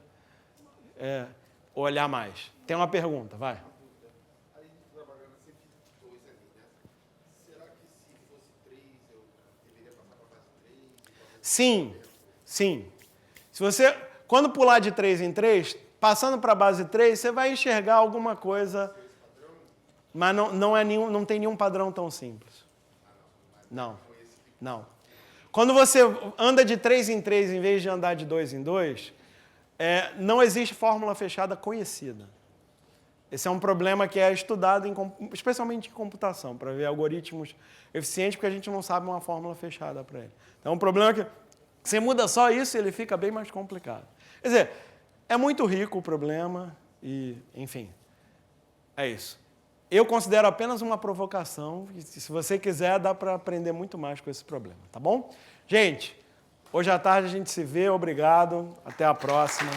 olhar mais. Tem uma pergunta, vai. Sim, sim. Se você, quando pular de 3 em 3, passando para a base 3, você vai enxergar alguma coisa, mas não tem nenhum padrão tão simples. Não. Quando você anda de 3 em 3 em vez de andar de 2 em 2, não existe fórmula fechada conhecida. Esse é um problema que é estudado, especialmente em computação, para ver algoritmos eficientes, porque a gente não sabe uma fórmula fechada para ele. Então, um problema que você muda só isso e ele fica bem mais complicado. Quer dizer, é muito rico o problema e, enfim, é isso. Eu considero apenas uma provocação e, se você quiser, dá para aprender muito mais com esse problema, tá bom? Gente, hoje à tarde a gente se vê, obrigado, até a próxima.